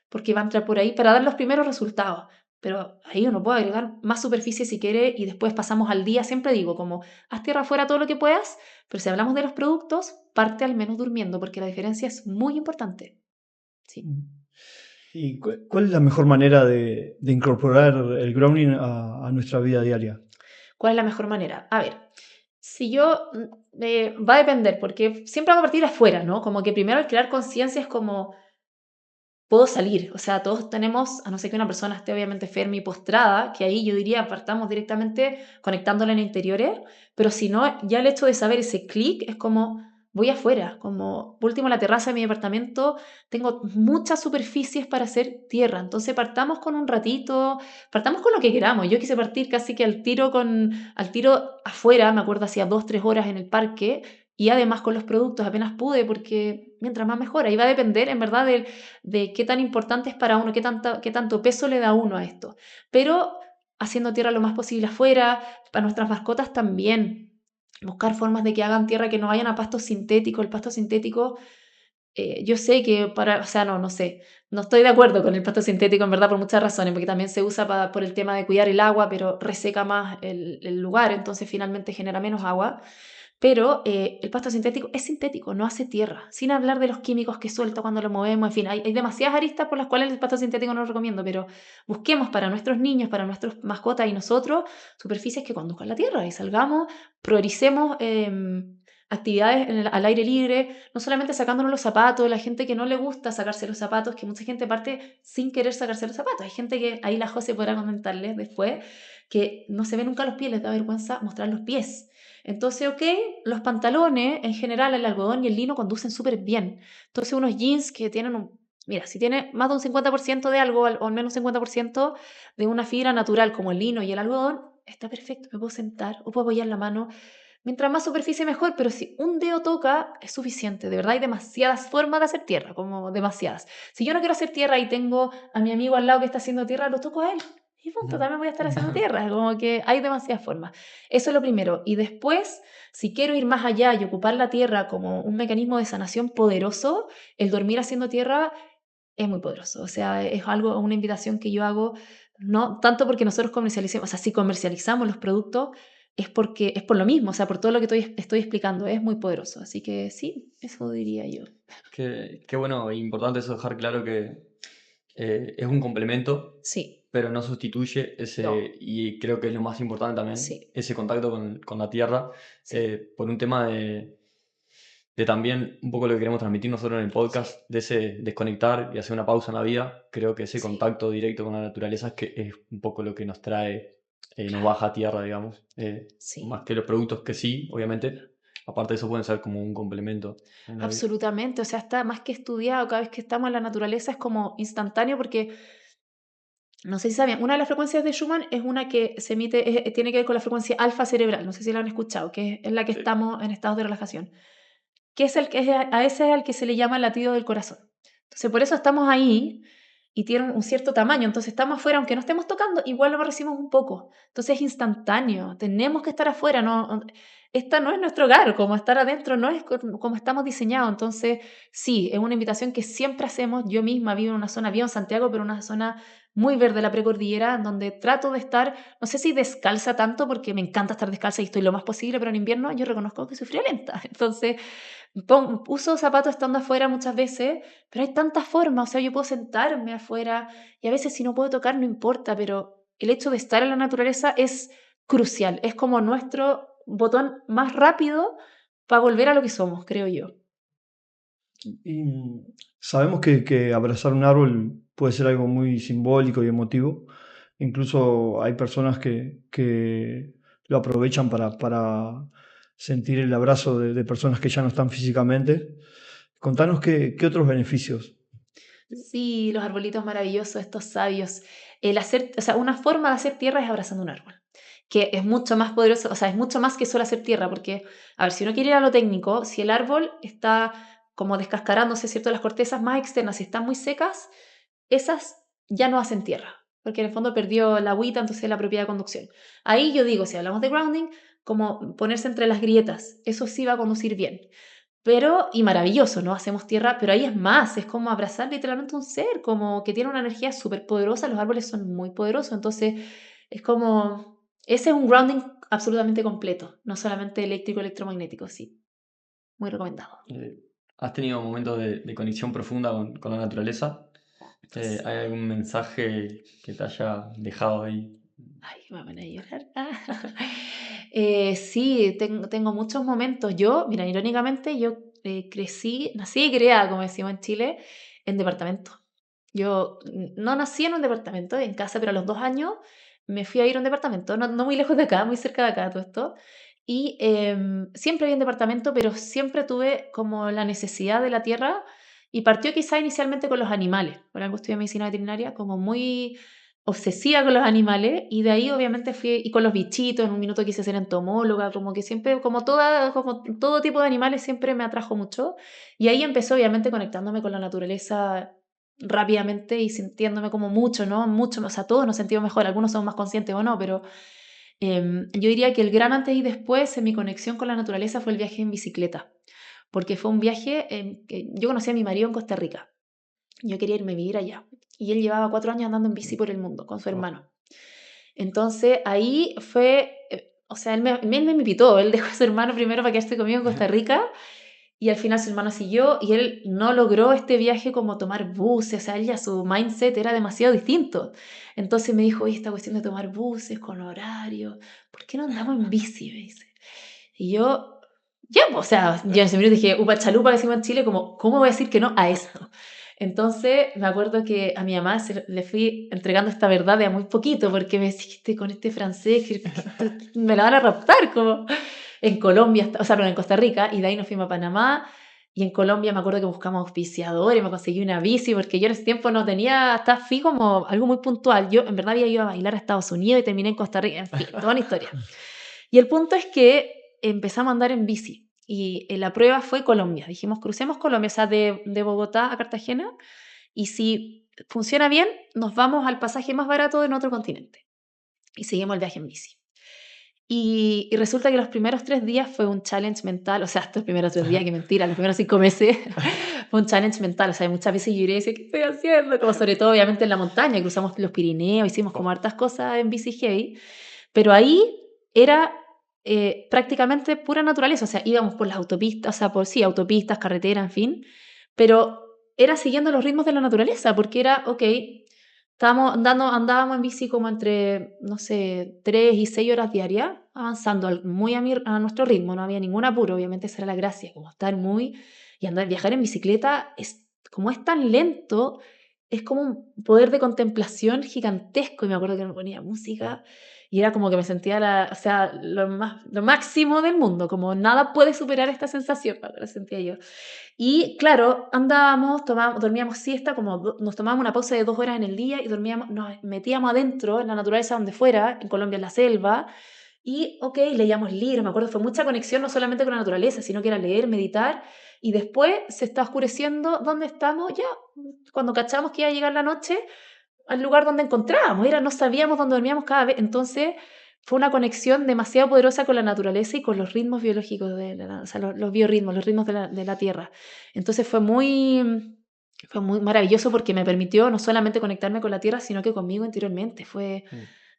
porque va a entrar por ahí para dar los primeros resultados. Pero ahí uno puede agregar más superficie si quiere y después pasamos al día, siempre digo, como haz tierra afuera todo lo que puedas, pero si hablamos de los productos, parte al menos durmiendo, porque la diferencia es muy importante. Sí. ¿Y cuál es la mejor manera de incorporar el grounding a nuestra vida diaria? ¿Cuál es la mejor manera? A ver, si yo, va a depender, porque siempre vamos a partir afuera, ¿no? Como que primero al crear conciencia es como, puedo salir, o sea, todos tenemos, a no ser que una persona esté obviamente enferma y postrada, que ahí yo diría partamos directamente conectándola en interiores, pero si no, ya el hecho de saber ese clic es como voy afuera, como por último la terraza de mi departamento, tengo muchas superficies para hacer tierra, entonces partamos con un ratito, partamos con lo que queramos, yo quise partir casi que al tiro afuera, me acuerdo hacía 2, 3 horas en el parque, y además con los productos apenas pude, porque mientras más mejor, ahí va a depender en verdad de qué tan importante es para uno, qué tanto peso le da uno a esto. Pero haciendo tierra lo más posible afuera, para nuestras mascotas también. Buscar formas de que hagan tierra que no vayan a pastos sintéticos. El pasto sintético Yo sé que o sea, no sé, no estoy de acuerdo con el pasto sintético en verdad por muchas razones, porque también se usa por el tema de cuidar el agua, pero reseca más el lugar, entonces finalmente genera menos agua. Pero el pasto sintético, no hace tierra, sin hablar de los químicos que suelta cuando lo movemos, en fin, hay demasiadas aristas por las cuales el pasto sintético no lo recomiendo, pero busquemos para nuestros niños, para nuestros mascotas y nosotros, superficies que conduzcan la tierra y salgamos, prioricemos actividades al aire libre, no solamente sacándonos los zapatos, la gente que no le gusta sacarse los zapatos, que mucha gente parte sin querer sacarse los zapatos, hay gente que, ahí la José podrá comentarles después, que no se ve nunca los pies, les da vergüenza mostrar los pies. Entonces, ok, los pantalones, en general el algodón y el lino conducen súper bien. Entonces, unos jeans que tienen mira, si tiene más de un 50% de algo, o al menos un 50% de una fibra natural como el lino y el algodón, está perfecto, me puedo sentar o puedo apoyar la mano. Mientras más superficie mejor, pero si un dedo toca es suficiente. De verdad hay demasiadas formas de hacer tierra, como demasiadas. Si yo no quiero hacer tierra y tengo a mi amigo al lado que está haciendo tierra, lo toco a él. Y punto, también voy a estar haciendo tierra. Como que hay demasiadas formas. Eso es lo primero. Y después, si quiero ir más allá y ocupar la tierra como un mecanismo de sanación poderoso, el dormir haciendo tierra es muy poderoso. O sea, es algo, una invitación que yo hago, no tanto porque nosotros comercialicemos, o sea, si comercializamos los productos, es porque es por lo mismo, o sea, por todo lo que estoy explicando, es muy poderoso. Así que sí, eso diría yo. Qué bueno e importante eso, dejar claro que es un complemento, Sí, pero no sustituye no, y creo que es lo más importante también, sí, ese contacto con la tierra, sí, por un tema de también un poco lo que queremos transmitir nosotros en el sí, podcast, de ese desconectar y hacer una pausa en la vida. Creo que ese sí, contacto directo con la naturaleza es un poco lo que nos trae, nos claro, baja a tierra, digamos, más sí. que los productos que sí, obviamente. Aparte de eso pueden ser como un complemento en la vida. Absolutamente, o sea, está más que estudiado, cada vez que estamos en la naturaleza es como instantáneo porque no sé si sabían, una de las frecuencias de Schumann es una que se emite, tiene que ver con la frecuencia alfa cerebral, no sé si la han escuchado, que es la que Sí. estamos en estados de relajación, que es a ese es al que se le llama latido del corazón. Entonces, por eso estamos ahí y tiene un cierto tamaño, entonces estamos afuera, aunque no estemos tocando, igual lo recibimos un poco. Entonces es instantáneo, tenemos que estar afuera, no, esta no es nuestro hogar, como estar adentro no es como estamos diseñados. Entonces, sí, es una invitación que siempre hacemos. Yo misma vivo en una zona, vivo en Santiago, pero una zona muy verde, la precordillera, donde trato de estar, no sé si descalza tanto, porque me encanta estar descalza y estoy lo más posible, pero en invierno yo reconozco que soy friolenta. Entonces, uso zapatos estando afuera muchas veces, pero hay tantas formas, o sea, yo puedo sentarme afuera y a veces si no puedo tocar no importa, pero el hecho de estar en la naturaleza es crucial, es como nuestro botón más rápido para volver a lo que somos, creo yo. Y sabemos que abrazar un árbol puede ser algo muy simbólico y emotivo. Incluso hay personas que lo aprovechan para sentir el abrazo de personas que ya no están físicamente. Contanos qué otros beneficios. Sí, los arbolitos maravillosos, estos sabios. El hacer, o sea, una forma de hacer tierra es abrazando un árbol, que es mucho más poderoso, o sea, es mucho más que solo hacer tierra, porque, a ver, si uno quiere ir a lo técnico, si el árbol está como descascarándose, ¿cierto? Las cortezas más externas, si están muy secas, esas ya no hacen tierra, porque en el fondo perdió la agüita, entonces la propiedad de conducción. Ahí yo digo, si hablamos de grounding, como ponerse entre las grietas, eso sí va a conducir bien. Pero, y maravilloso, ¿no? Hacemos tierra, pero ahí es más, es como abrazar literalmente un ser, como que tiene una energía súper poderosa, los árboles son muy poderosos, entonces es como, ese es un grounding absolutamente completo, no solamente eléctrico, electromagnético, sí, muy recomendado. ¿Has tenido momentos de conexión profunda con la naturaleza? ¿Hay Sí. algún mensaje que te haya dejado ahí? Ay, me van a llorar. Sí, tengo muchos momentos. Yo, mira, irónicamente, yo crecí, nací y criada, como decimos en Chile, en departamento. Yo no nací en un departamento, en casa, pero a los 2 años me fui a ir a un departamento, no muy lejos de acá, muy cerca de acá, todo esto. Y siempre vi en departamento, pero siempre tuve como la necesidad de la tierra y partió quizá inicialmente con los animales. Por algo estudié medicina veterinaria, como muy obsesiva con los animales y de ahí obviamente fui, y con los bichitos, en un minuto quise ser entomóloga, como que siempre, como todo tipo de animales siempre me atrajo mucho y ahí empecé obviamente conectándome con la naturaleza rápidamente y sintiéndome como mucho, ¿no? Mucho, o sea, todos nos sentimos mejor, algunos somos más conscientes o no, pero yo diría que el gran antes y después en mi conexión con la naturaleza fue el viaje en bicicleta, porque fue un viaje que yo conocí a mi marido en Costa Rica. Yo quería irme a vivir allá. Y él llevaba 4 años andando en bici por el mundo con su hermano. Entonces ahí fue, o sea, él me invitó, él dejó a su hermano primero para quedarse conmigo en Costa Rica y al final su hermano siguió y él no logró este viaje como tomar buses, o sea, él ya su mindset era demasiado distinto. Entonces me dijo, oye, esta cuestión de tomar buses con horario, ¿por qué no andamos en bici? Me dice. Y yo, ya, o sea, yo en ese minuto dije, upa chalupa, decimos en Chile, como, ¿cómo voy a decir que no a esto? Entonces me acuerdo que a mi mamá le fui entregando esta verdad de a muy poquito, porque me decía, con este francés, me la van a raptar, como en Colombia, o sea, no, en Costa Rica, y de ahí nos fuimos a Panamá, y en Colombia me acuerdo que buscamos auspiciadores, me conseguí una bici, porque yo en ese tiempo no tenía, hasta fui como algo muy puntual, yo en verdad había ido a bailar a Estados Unidos y terminé en Costa Rica, en fin, toda una historia. Y el punto es que empezamos a andar en bici, y la prueba fue Colombia, dijimos, crucemos Colombia, o sea, de Bogotá a Cartagena, y si funciona bien, nos vamos al pasaje más barato en otro continente, y seguimos el viaje en bici. Y resulta que los primeros 3 días fue un challenge mental, o sea, hasta los primeros 3 días, que mentira, los primeros 5 meses fue un challenge mental, o sea, muchas veces yo decía, ¿qué estoy haciendo? Como sobre todo, obviamente, en la montaña, cruzamos los Pirineos, hicimos como hartas cosas en bici heavy, pero ahí era prácticamente pura naturaleza, o sea, íbamos por las autopistas, o sea, por sí, autopistas, carreteras, en fin, pero era siguiendo los ritmos de la naturaleza, porque era, ok, andábamos en bici como entre, no sé, 3 y 6 horas diarias, avanzando muy a nuestro ritmo, no había ningún apuro, obviamente esa era la gracia, como estar muy... Y viajar en bicicleta, como es tan lento, es como un poder de contemplación gigantesco, y me acuerdo que me ponía música, y era como que me sentía o sea, lo máximo del mundo, como nada puede superar esta sensación, lo sentía yo. Y claro, andábamos, dormíamos siesta, como nos tomábamos una pausa de 2 horas en el día y nos metíamos adentro en la naturaleza donde fuera, en Colombia en la selva, y ok, leíamos libros, me acuerdo, fue mucha conexión no solamente con la naturaleza, sino que era leer, meditar, y después se está oscureciendo, ¿dónde estamos? Ya, cuando cachamos que iba a llegar la noche, al lugar donde encontrábamos, no sabíamos dónde dormíamos cada vez, entonces fue una conexión demasiado poderosa con la naturaleza y con los ritmos biológicos, o sea, los biorritmos, los ritmos de la Tierra. Entonces fue muy maravilloso porque me permitió no solamente conectarme con la Tierra, sino que conmigo interiormente. Fue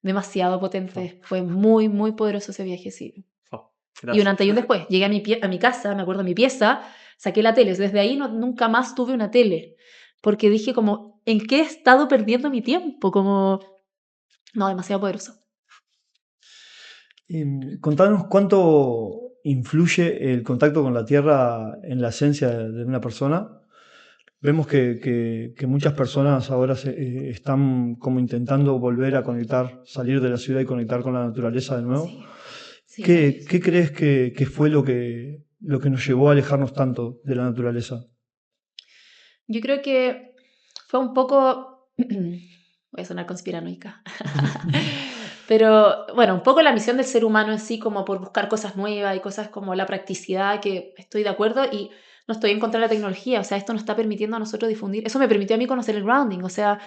demasiado potente, fue muy, muy poderoso ese viaje, sí. Y un Gracias. antes y un después. Llegué a mi casa, me acuerdo, a mi pieza, saqué la tele. Desde ahí nunca más tuve una tele. Porque dije como, ¿en qué he estado perdiendo mi tiempo? Como, no, demasiado poderoso. Contanos cuánto influye el contacto con la tierra en la esencia de una persona. Vemos que muchas personas ahora están como intentando volver a conectar, salir de la ciudad y conectar con la naturaleza de nuevo. Sí, sí, ¿Qué crees que fue lo que nos llevó a alejarnos tanto de la naturaleza? yo creo que fue un poco, voy a sonar conspiranoica, pero bueno, un poco la misión del ser humano en sí, como por buscar cosas nuevas y cosas como la practicidad, que estoy de acuerdo y no estoy en contra de la tecnología, o sea, esto nos está permitiendo a nosotros difundir, eso me permitió a mí conocer el grounding, o sea,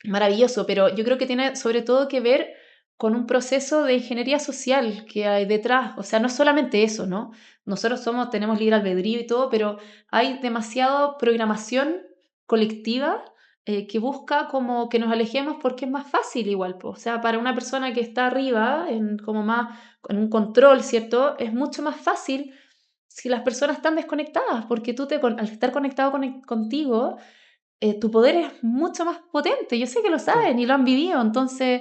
maravilloso, pero yo creo que tiene sobre todo que ver con un proceso de ingeniería social que hay detrás, o sea, no es solamente eso, ¿no? Nosotros tenemos libre albedrío y todo, pero hay demasiada programación colectiva que busca como que nos alejemos porque es más fácil igual, po. O sea, para una persona que está arriba, como más en un control, ¿cierto? Es mucho más fácil si las personas están desconectadas, porque al estar conectado contigo, tu poder es mucho más potente. Yo sé que lo saben y lo han vivido, entonces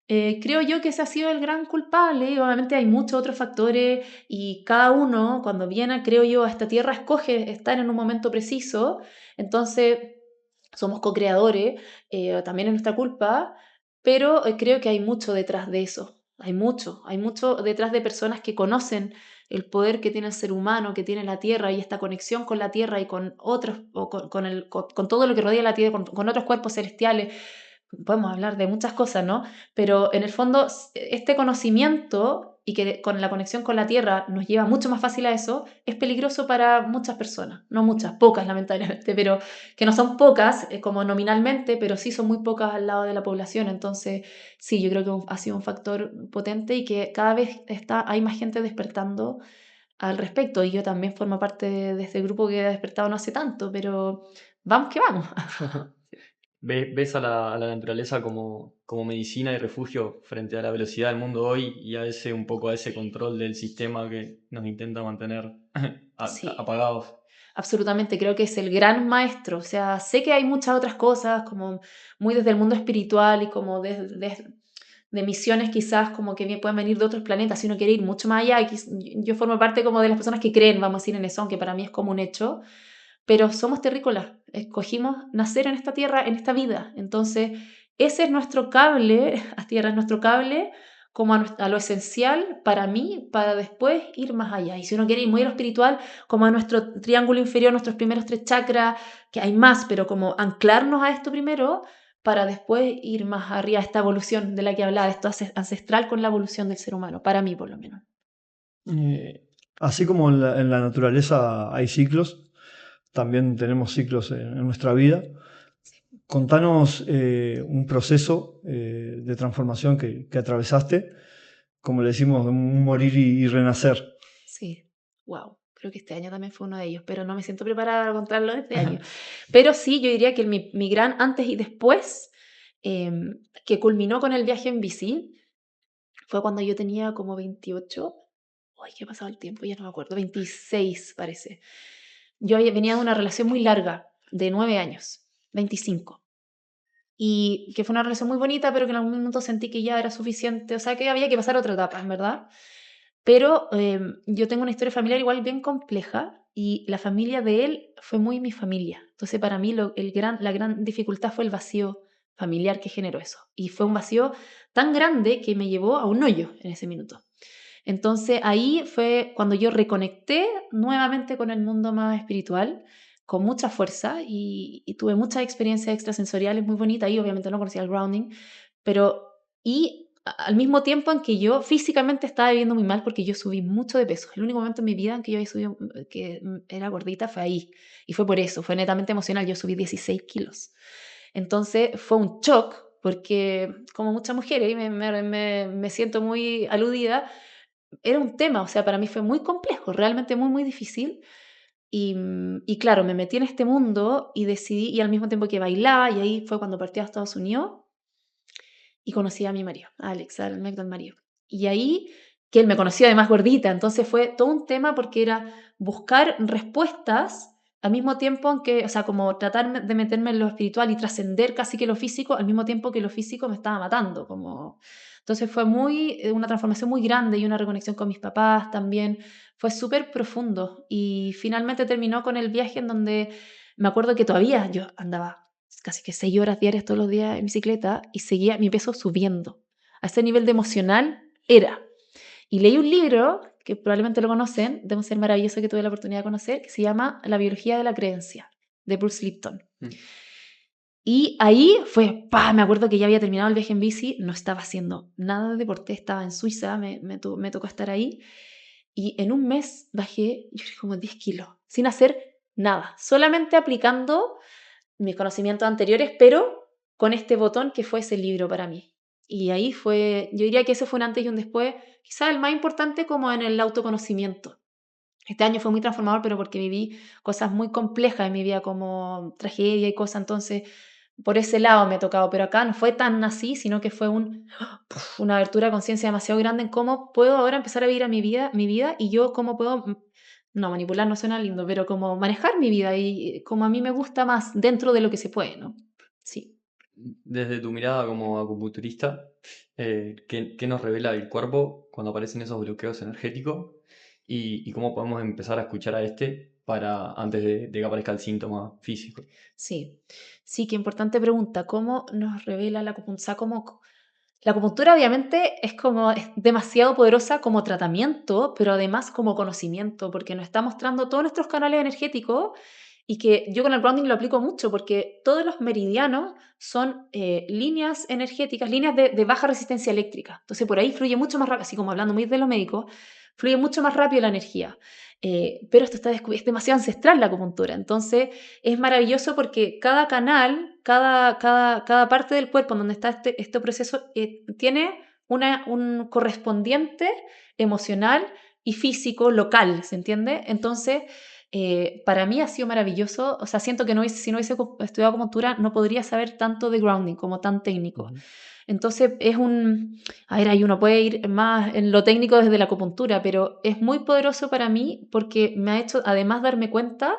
creo yo que ese ha sido el gran culpable. Y obviamente hay muchos otros factores y cada uno cuando viene, creo yo, a esta tierra escoge estar en un momento preciso, entonces somos co-creadores, también es nuestra culpa, pero creo que hay mucho detrás de eso. Hay mucho detrás de personas que conocen el poder que tiene el ser humano, que tiene la tierra y esta conexión con la tierra y con otros, o con todo lo que rodea la tierra, con otros cuerpos celestiales. Podemos hablar de muchas cosas, ¿no? Pero en el fondo, este conocimiento y que con la conexión con la tierra nos lleva mucho más fácil a eso, es peligroso para muchas personas. No muchas, pocas lamentablemente, pero que no son pocas como nominalmente, pero sí son muy pocas al lado de la población. Entonces, sí, yo creo que ha sido un factor potente y que cada vez hay más gente despertando al respecto. Y yo también formo parte de este grupo que ha despertado no hace tanto, pero vamos que vamos. ¿Ves a la naturaleza como medicina y refugio frente a la velocidad del mundo hoy y a ese un poco a ese control del sistema que nos intenta mantener Sí. apagados? Absolutamente, creo que es el gran maestro. O sea, sé que hay muchas otras cosas, como muy desde el mundo espiritual y como de misiones quizás como que pueden venir de otros planetas, si uno quiere ir mucho más allá. Yo formo parte como de las personas que creen, vamos a decir, en eso, aunque para mí es como un hecho, pero somos terrícolas, escogimos nacer en esta tierra, en esta vida. Entonces, ese es nuestro cable, a tierra es nuestro cable como a lo esencial para mí, para después ir más allá. Y si uno quiere ir muy a lo espiritual, como a nuestro triángulo inferior, nuestros primeros 3 chakras, que hay más, pero como anclarnos a esto primero, para después ir más arriba a esta evolución de la que hablaba, esto ancestral con la evolución del ser humano, para mí por lo menos. Así como en la naturaleza hay ciclos, también tenemos ciclos en nuestra vida. Contanos un proceso de transformación que atravesaste, como le decimos, un morir y renacer. Sí, wow. Creo que este año también fue uno de ellos, pero no me siento preparada para contarlo este año. Pero sí, yo diría que mi gran antes y después, que culminó con el viaje en bici, fue cuando yo tenía como 28. Ay, ¿qué ha pasado el tiempo? Ya no me acuerdo. 26 parece. Venía de una relación muy larga, de 9 años, 25. Y que fue una relación muy bonita, pero que en algún momento sentí que ya era suficiente, o sea, que había que pasar a otra etapa, en verdad. Pero yo tengo una historia familiar igual bien compleja y la familia de él fue muy mi familia. Entonces para mí la gran dificultad fue el vacío familiar que generó eso. Y fue un vacío tan grande que me llevó a un hoyo en ese minuto. Entonces ahí fue cuando yo reconecté nuevamente con el mundo más espiritual, con mucha fuerza y tuve muchas experiencias extrasensoriales muy bonitas. Ahí obviamente no conocía el grounding, pero al mismo tiempo en que yo físicamente estaba viviendo muy mal porque yo subí mucho de peso. El único momento en mi vida en que yo había subido, que era gordita fue ahí. Y fue por eso, fue netamente emocional. Yo subí 16 kilos. Entonces fue un shock porque como muchas mujeres, y me siento muy aludida, era un tema, o sea, para mí fue muy complejo, realmente muy, muy difícil. Y claro, me metí en este mundo y decidí, y al mismo tiempo que bailaba, y ahí fue cuando partí a Estados Unidos y conocí a mi marido, a Alex, al Megdon marido. Y ahí, que él me conocía además gordita, entonces fue todo un tema porque era buscar respuestas al mismo tiempo en que, o sea, como tratar de meterme en lo espiritual y trascender casi que lo físico, al mismo tiempo que lo físico me estaba matando, como... Entonces fue una transformación muy grande y una reconexión con mis papás también. Fue súper profundo y finalmente terminó con el viaje en donde me acuerdo que todavía yo andaba casi que 6 horas diarias todos los días en bicicleta y seguía mi peso subiendo. A ese nivel de emocional era. Y leí un libro, que probablemente lo conocen, de un ser maravilloso que tuve la oportunidad de conocer, que se llama La biología de la creencia, de Bruce Lipton. Y ahí fue, me acuerdo que ya había terminado el viaje en bici, no estaba haciendo nada de deporte, estaba en Suiza, me tocó estar ahí. Y en un mes bajé, yo creo, como 10 kilos, sin hacer nada, solamente aplicando mis conocimientos anteriores, pero con este botón que fue ese libro para mí. Y ahí fue, yo diría que ese fue un antes y un después, quizás el más importante como en el autoconocimiento. Este año fue muy transformador, pero porque viví cosas muy complejas en mi vida, como tragedia y cosas, entonces por ese lado me ha tocado, pero acá no fue tan así, sino que fue una abertura de conciencia demasiado grande en cómo puedo ahora empezar a vivir mi vida y yo cómo puedo, no, manipular no suena lindo, pero como manejar mi vida y como a mí me gusta más dentro de lo que se puede, ¿no? Sí. Desde tu mirada como acupunturista, ¿qué nos revela el cuerpo cuando aparecen esos bloqueos energéticos? Y cómo podemos empezar a escuchar a este para antes de que aparezca el síntoma físico? Sí, sí, qué importante pregunta. ¿Cómo nos revela la acupuntura? La acupuntura obviamente es demasiado poderosa como tratamiento, pero además como conocimiento, porque nos está mostrando todos nuestros canales energéticos y que yo con el grounding lo aplico mucho, porque todos los meridianos son líneas energéticas, líneas de baja resistencia eléctrica. Entonces por ahí fluye mucho más rápido, así como hablando muy de lo médico, fluye mucho más rápido la energía. Pero esto es demasiado ancestral la acupuntura. Entonces es maravilloso porque cada canal, cada parte del cuerpo en donde está este proceso tiene un correspondiente emocional y físico local, ¿se entiende? Entonces, para mí ha sido maravilloso. O sea, siento que si no hubiese estudiado acupuntura, no podría saber tanto de grounding como tan técnico. Ujú. Entonces, a ver, ahí uno puede ir más en lo técnico desde la acupuntura, pero es muy poderoso para mí porque me ha hecho además darme cuenta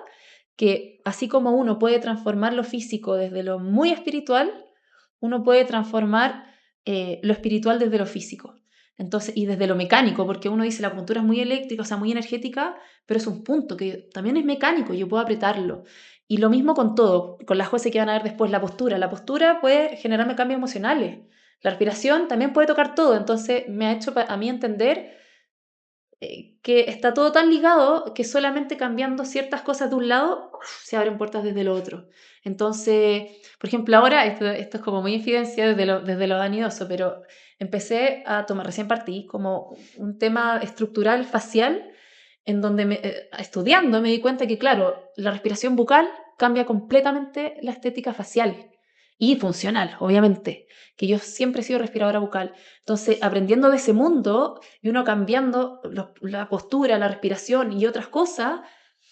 que así como uno puede transformar lo físico desde lo muy espiritual, uno puede transformar lo espiritual desde lo físico. Entonces, y desde lo mecánico, porque uno dice la acupuntura es muy eléctrica, o sea, muy energética, pero es un punto que también es mecánico, yo puedo apretarlo. Y lo mismo con todo, con las cosas que van a ver después, la postura. La postura puede generarme cambios emocionales. La respiración también puede tocar todo, entonces me ha hecho a mí entender que está todo tan ligado que solamente cambiando ciertas cosas de un lado se abren puertas desde lo otro. Entonces, por ejemplo, ahora, esto es como muy infidencia desde lo vanidoso, pero empecé a tomar, recién partí, como un tema estructural facial, en donde estudiando me di cuenta que, claro, la respiración bucal cambia completamente la estética facial y funcional, obviamente, que yo siempre he sido respiradora bucal. Entonces, aprendiendo de ese mundo y uno cambiando la postura, la respiración y otras cosas,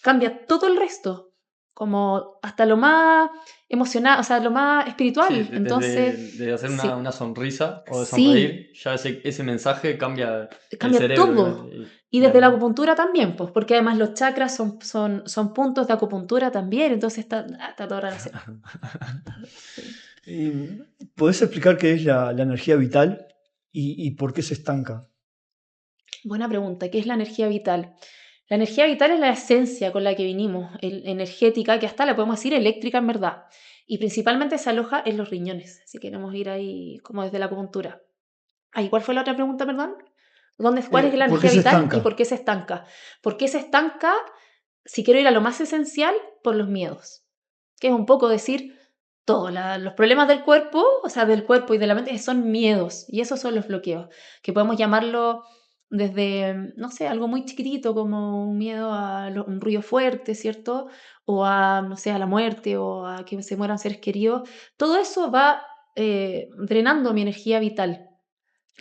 cambia todo el resto, como hasta lo más emocional, o sea, lo más Sí, espiritual. Entonces, desde hacer sí, una sonrisa o de sí, sonreír, ya ese mensaje cambia el cambia cerebro todo. Y y la desde la mente. acupuntura también, pues, porque además los chakras son puntos de acupuntura también, entonces está todo relacionado. Sí. ¿Y podés explicar qué es la energía vital y por qué se estanca? Buena pregunta, ¿qué es la energía vital? La energía vital es la esencia con la que vinimos, energética, que hasta la podemos decir eléctrica en verdad, y principalmente se aloja en los riñones, si queremos ir ahí como desde la acupuntura. ¿Cuál fue la otra pregunta, perdón? ¿Cuál es la ¿Por qué energía se vital y estanca? por qué se estanca? ¿Por qué se estanca? Si quiero ir a lo más esencial, por los miedos, que es un poco decir todo, los problemas del cuerpo, o sea, del cuerpo y de la mente, son miedos, y esos son los bloqueos, que podemos llamarlo desde, no sé, algo muy chiquitito, como un miedo a un ruido fuerte, ¿cierto? O a, no sé, a la muerte, o a que se mueran seres queridos. Todo eso va drenando mi energía vital.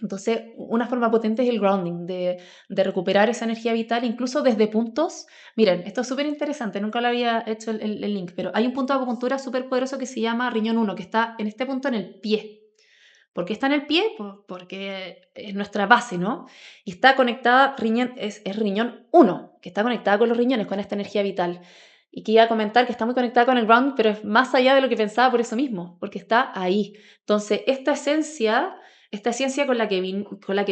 Entonces, una forma potente es el grounding, de recuperar esa energía vital, incluso desde puntos. Miren, esto es súper interesante, nunca lo había hecho el link, pero hay un punto de acupuntura súper poderoso que se llama riñón 1, que está en este punto en el pie. ¿Por qué está en el pie? Porque es nuestra base, ¿no? Y está conectada, es riñón 1, que está conectada con los riñones, con esta energía vital. Y que iba a comentar que está muy conectada con el ground, pero es más allá de lo que pensaba por eso mismo, porque está ahí. Entonces, esta esencia con la que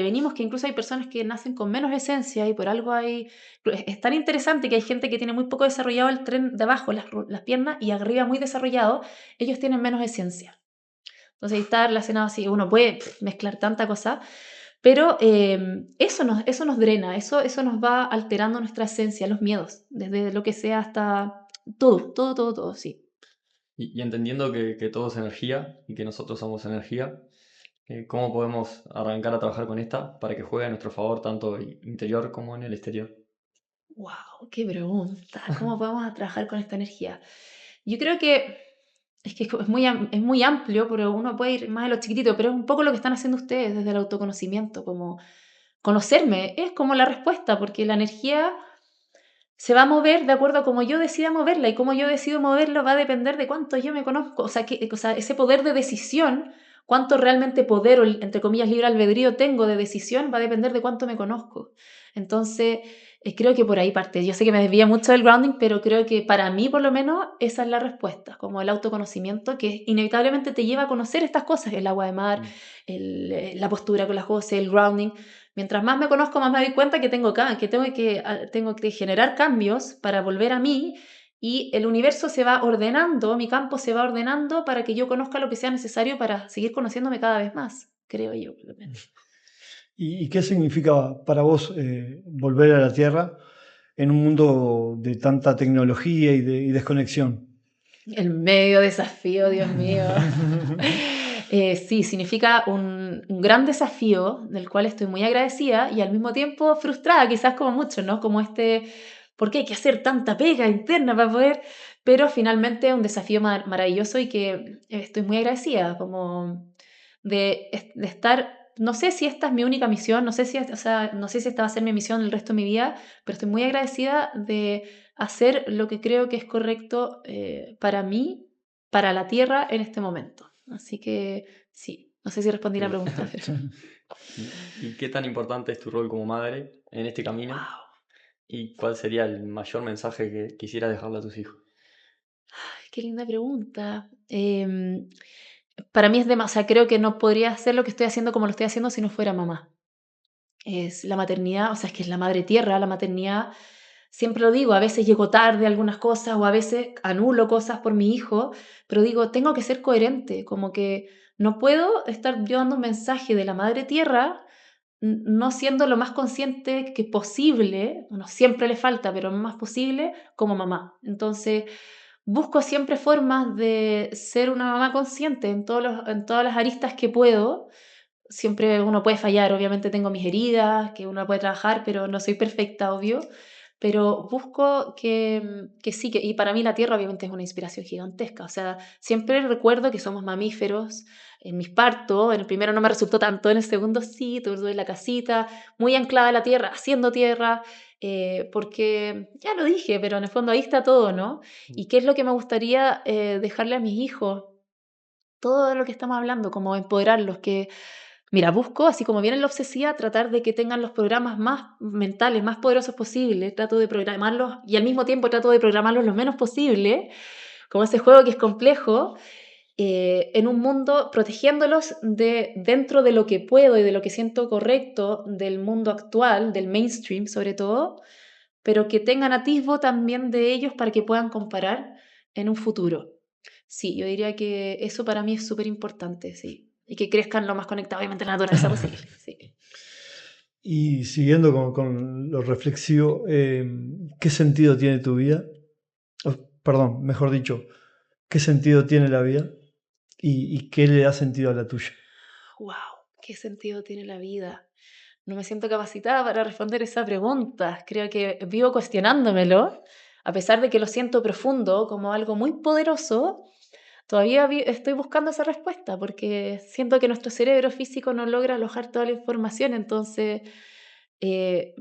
venimos, que incluso hay personas que nacen con menos esencia y por algo es tan interesante que hay gente que tiene muy poco desarrollado el tren de abajo, las piernas, y arriba muy desarrollado, ellos tienen menos esencia. Entonces está relacionado así, uno puede mezclar tanta cosa, pero eso nos drena, eso nos va alterando nuestra esencia, los miedos, desde lo que sea hasta todo, todo, todo, todo, sí. Y entendiendo que todo es energía y que nosotros somos energía, ¿cómo podemos arrancar a trabajar con esta para que juegue a nuestro favor tanto interior como en el exterior? ¡Wow! ¡Qué pregunta! ¿Cómo podemos trabajar con esta energía? Yo creo que es muy amplio, pero uno puede ir más a lo chiquitito, pero es un poco lo que están haciendo ustedes desde el autoconocimiento, como conocerme, es como la respuesta, porque la energía se va a mover de acuerdo a cómo yo decida moverla y cómo yo decido moverlo va a depender de cuánto yo me conozco, o sea, ese poder de decisión, cuánto realmente poder o entre comillas libre albedrío tengo de decisión va a depender de cuánto me conozco. Entonces, creo que por ahí parte. Yo sé que me desvía mucho del grounding, pero creo que para mí por lo menos esa es la respuesta, como el autoconocimiento que inevitablemente te lleva a conocer estas cosas, el agua de mar, Mm. la postura con las cosas, el grounding. Mientras más me conozco, más me doy cuenta que tengo que generar cambios para volver a mí y el universo se va ordenando, mi campo se va ordenando para que yo conozca lo que sea necesario para seguir conociéndome cada vez más, creo yo, por lo menos. ¿Y qué significa para vos volver a la Tierra en un mundo de tanta tecnología y desconexión? El medio desafío, Dios mío. Sí, significa un gran desafío del cual estoy muy agradecida y al mismo tiempo frustrada, quizás como mucho, ¿no? Como ¿por qué hay que hacer tanta pega interna para poder? Pero finalmente un desafío maravilloso y que estoy muy agradecida, como de estar no sé si esta es mi única misión, no sé si, o sea, no sé si esta va a ser mi misión el resto de mi vida, pero estoy muy agradecida de hacer lo que creo que es correcto para mí, para la Tierra en este momento. Así que sí, no sé si respondí la pregunta, pero... ¿Y qué tan importante es tu rol como madre en este camino? ¡Wow! ¿Y cuál sería el mayor mensaje que quisieras dejarle a tus hijos? Qué linda pregunta. Para mí es demasiado, o sea, creo que no podría hacer lo que estoy haciendo como lo estoy haciendo si no fuera mamá. Es la maternidad, o sea, es que es la madre tierra, la maternidad. Siempre lo digo, a veces llego tarde a algunas cosas o a veces anulo cosas por mi hijo, pero digo, tengo que ser coherente, como que no puedo estar yo dando un mensaje de la madre tierra no siendo lo más consciente que posible, bueno, siempre le falta, pero lo más posible como mamá. Entonces, busco siempre formas de ser una mamá consciente en todas las aristas que puedo. Siempre uno puede fallar, obviamente tengo mis heridas, que uno puede trabajar, pero no soy perfecta, obvio. Pero busco que sí, y para mí la Tierra obviamente es una inspiración gigantesca. O sea, siempre recuerdo que somos mamíferos. En mis partos, en el primero no me resultó tanto, en el segundo sí, tuve en la casita, muy anclada a la tierra, haciendo tierra, porque ya lo dije, pero en el fondo ahí está todo, ¿no? ¿Y qué es lo que me gustaría dejarle a mis hijos? Todo lo que estamos hablando, como empoderarlos, que mira, busco, así como viene en la obsesiva, tratar de que tengan los programas más mentales, más poderosos posibles. Trato de programarlos y al mismo tiempo trato de programarlos lo menos posible, como ese juego que es complejo, en un mundo protegiéndolos dentro de lo que puedo y de lo que siento correcto del mundo actual, del mainstream sobre todo, pero que tengan atisbo también de ellos para que puedan comparar en un futuro. Sí, yo diría que eso para mí es súper importante, sí. Y que crezcan lo más conectados, obviamente, a la naturaleza posible, sí. Y siguiendo con lo reflexivo, ¿qué sentido tiene tu vida? Perdón, mejor dicho, ¿qué sentido tiene la vida y qué le da sentido a la tuya? ¡Wow! ¿Qué sentido tiene la vida? No me siento capacitada para responder esa pregunta. Creo que vivo cuestionándomelo, a pesar de que lo siento profundo, como algo muy poderoso. Todavía estoy buscando esa respuesta porque siento que nuestro cerebro físico no logra alojar toda la información, entonces es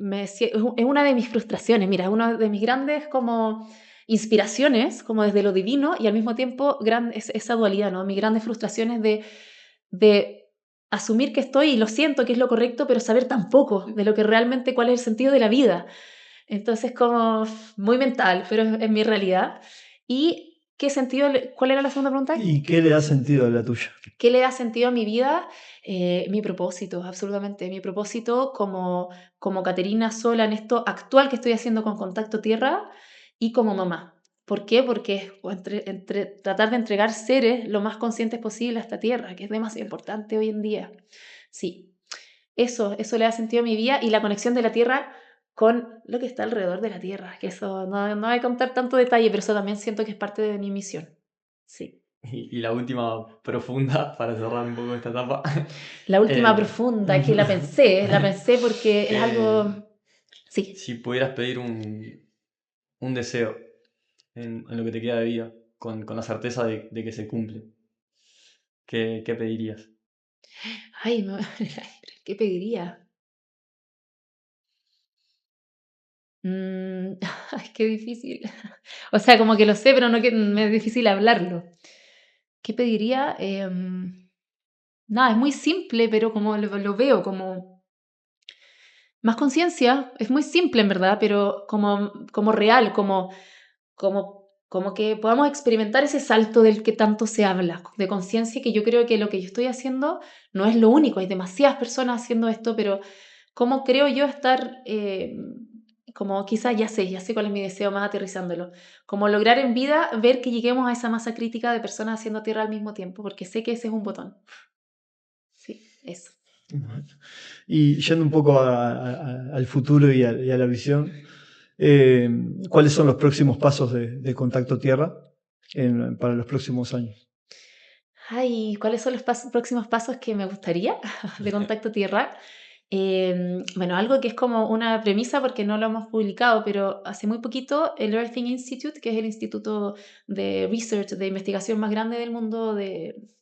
una de mis frustraciones, mira, es una de mis grandes como inspiraciones, como desde lo divino y al mismo tiempo esa dualidad, ¿no? Mis grandes frustraciones de asumir que estoy y lo siento que es lo correcto, pero saber tan poco de lo que realmente, cuál es el sentido de la vida. Entonces, como muy mental, pero es mi realidad. ¿Y qué sentido? ¿Cuál era la segunda pregunta? ¿Y qué le da sentido a la tuya? ¿Qué le da sentido a mi vida? Mi propósito, absolutamente. Mi propósito como Caterina sola en esto actual que estoy haciendo con Contacto Tierra y como mamá. ¿Por qué? Porque es tratar de entregar seres lo más conscientes posible a esta tierra, que es demasiado importante hoy en día. Sí, eso le da sentido a mi vida y la conexión de la tierra con lo que está alrededor de la tierra, que eso no hay que contar tanto detalle, pero eso también siento que es parte de mi misión. Sí. Y la última profunda, para cerrar un poco esta etapa. La última eh, profunda que la pensé porque es eh, algo, sí. si pudieras pedir un deseo en lo que te queda de vida, con la certeza de que se cumple, ¿qué pedirías? Ay, ¿qué pediría? Ay, qué difícil. O sea, como que lo sé, pero no que me es difícil hablarlo. ¿Qué pediría? Nada, es muy simple, pero como lo veo, como más conciencia. Es muy simple en verdad, pero como real, como que podamos experimentar ese salto del que tanto se habla, de conciencia, que yo creo que lo que yo estoy haciendo no es lo único, hay demasiadas personas haciendo esto, pero ¿cómo creo yo estar, como quizás ya sé cuál es mi deseo más aterrizándolo, como lograr en vida ver que lleguemos a esa masa crítica de personas haciendo tierra al mismo tiempo, porque sé que ese es un botón. Sí, eso. Y yendo un poco al futuro y a la visión, eh, ¿cuáles son los próximos pasos de Contacto Tierra para los próximos años? Ay, ¿cuáles son los próximos pasos que me gustaría de Contacto Tierra? Bueno, algo que es como una premisa porque no lo hemos publicado, pero hace muy poquito el Earthing Institute, que es el instituto de research, de investigación más grande del mundo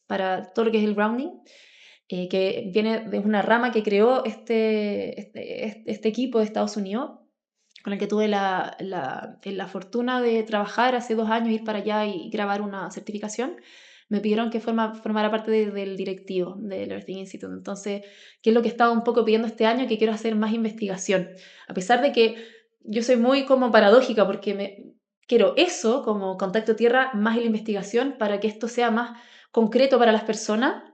para todo lo que es el grounding, que viene de una rama que creó este equipo de Estados Unidos, con el que tuve la fortuna de trabajar hace 2 años, ir para allá y grabar una certificación. Me pidieron que formara parte del directivo del Everything Institute. Entonces, ¿qué es lo que he estado un poco pidiendo este año? Que quiero hacer más investigación. A pesar de que yo soy muy como paradójica, porque quiero eso como contacto tierra más la investigación para que esto sea más concreto para las personas,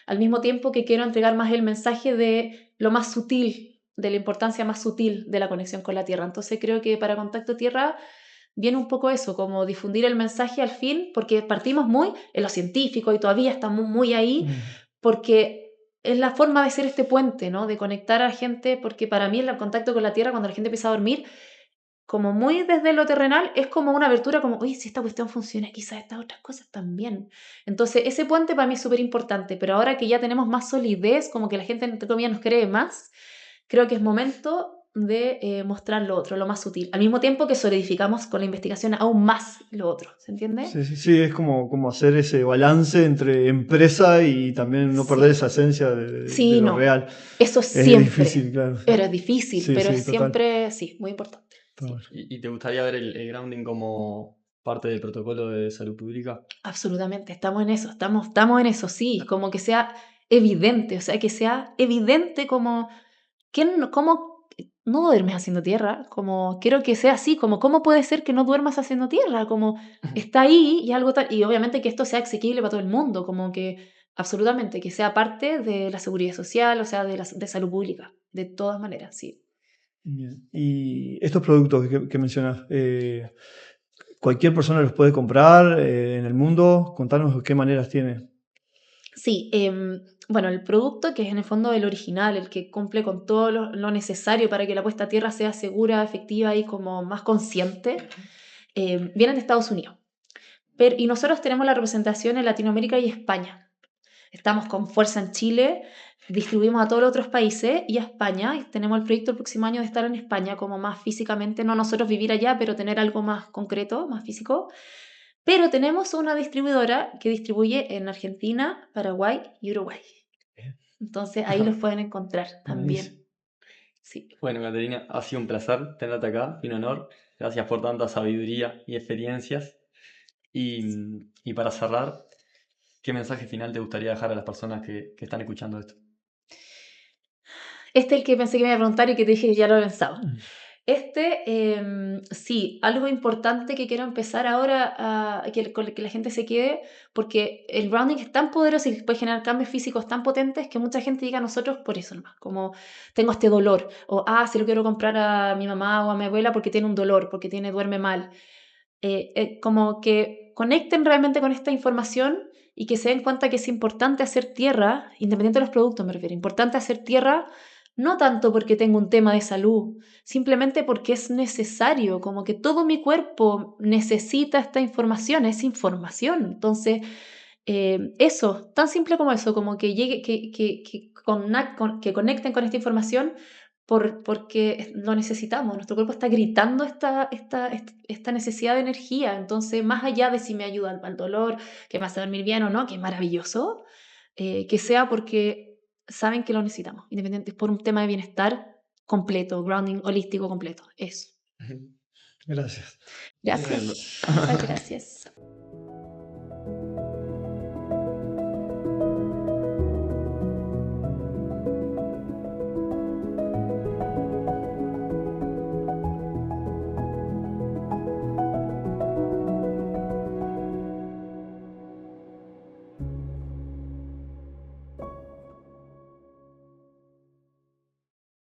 al mismo tiempo que quiero entregar más el mensaje de lo más sutil, de la importancia más sutil de la conexión con la tierra. Entonces creo que para contacto tierra viene un poco eso, como difundir el mensaje al fin, porque partimos muy en lo científico y todavía estamos muy ahí, porque es la forma de ser este puente, ¿no? De conectar a la gente, porque para mí el contacto con la tierra, cuando la gente empieza a dormir, como muy desde lo terrenal, es como una abertura, como, oye, si esta cuestión funciona, quizás estas otras cosas también. Entonces, ese puente para mí es súper importante, pero ahora que ya tenemos más solidez, como que la gente, entre comillas, nos cree más, creo que es momento de mostrar lo otro, lo más sutil, al mismo tiempo que solidificamos con la investigación aún más lo otro, ¿se entiende? Sí, sí, sí, es como hacer ese balance entre empresa y también no perder Sí, esa esencia de sí, lo no, real. eso Es difícil, siempre, claro. era difícil, Sí, pero es sí, total. siempre, sí, muy importante, sí. Total. ¿Y te gustaría ver el grounding como parte del protocolo de salud pública? Absolutamente, estamos en eso, estamos en eso, sí, como que sea evidente, o sea, que sea evidente como, ¿cómo no duermes haciendo tierra? Como, quiero que sea así, como, ¿cómo puede ser que no duermas haciendo tierra? Como, está ahí y algo tal, y obviamente que esto sea asequible para todo el mundo, como que, absolutamente, que sea parte de la seguridad social, o sea, de salud pública, de todas maneras, sí. Bien. Y estos productos que mencionas, ¿cualquier persona los puede comprar en el mundo? Contanos de qué maneras tiene. Sí, bueno, el producto, que es en el fondo el original, el que cumple con todo lo necesario para que la puesta a tierra sea segura, efectiva y como más consciente, vienen de Estados Unidos. Y nosotros tenemos la representación en Latinoamérica y España. Estamos con fuerza en Chile, distribuimos a todos los otros países y a España. Y tenemos el proyecto el próximo año de estar en España, como más físicamente, no nosotros vivir allá, pero tener algo más concreto, más físico. Pero tenemos una distribuidora que distribuye en Argentina, Paraguay y Uruguay. Entonces ahí los pueden encontrar Buenísimo. también. Sí. Bueno, Caterina, ha sido un placer tenerte acá, un honor. Gracias por tanta sabiduría y experiencias. Y para cerrar, ¿qué mensaje final te gustaría dejar a las personas que están escuchando esto? Este es el que pensé que me iba a preguntar y que te dije que ya lo he pensado. Sí, algo importante que quiero empezar ahora con que la gente se quede, porque el grounding es tan poderoso y puede generar cambios físicos tan potentes que mucha gente diga a nosotros por eso nomás, como tengo este dolor, o si lo quiero comprar a mi mamá o a mi abuela porque tiene un dolor, porque duerme mal. Como que conecten realmente con esta información y que se den cuenta que es importante hacer tierra, independiente de los productos me refiero, importante hacer tierra no tanto porque tengo un tema de salud, simplemente porque es necesario, como que todo mi cuerpo necesita esta información, es información. Entonces, eso, tan simple como eso, como que llegue, que conecten con esta información porque lo necesitamos. Nuestro cuerpo está gritando esta necesidad de energía. Entonces, más allá de si me ayuda al dolor, que me hace dormir bien o no, que es maravilloso, que sea porque saben que lo necesitamos, independiente, por un tema de bienestar completo, grounding holístico completo. Eso. Gracias. Tremendo. Gracias. Muchas gracias.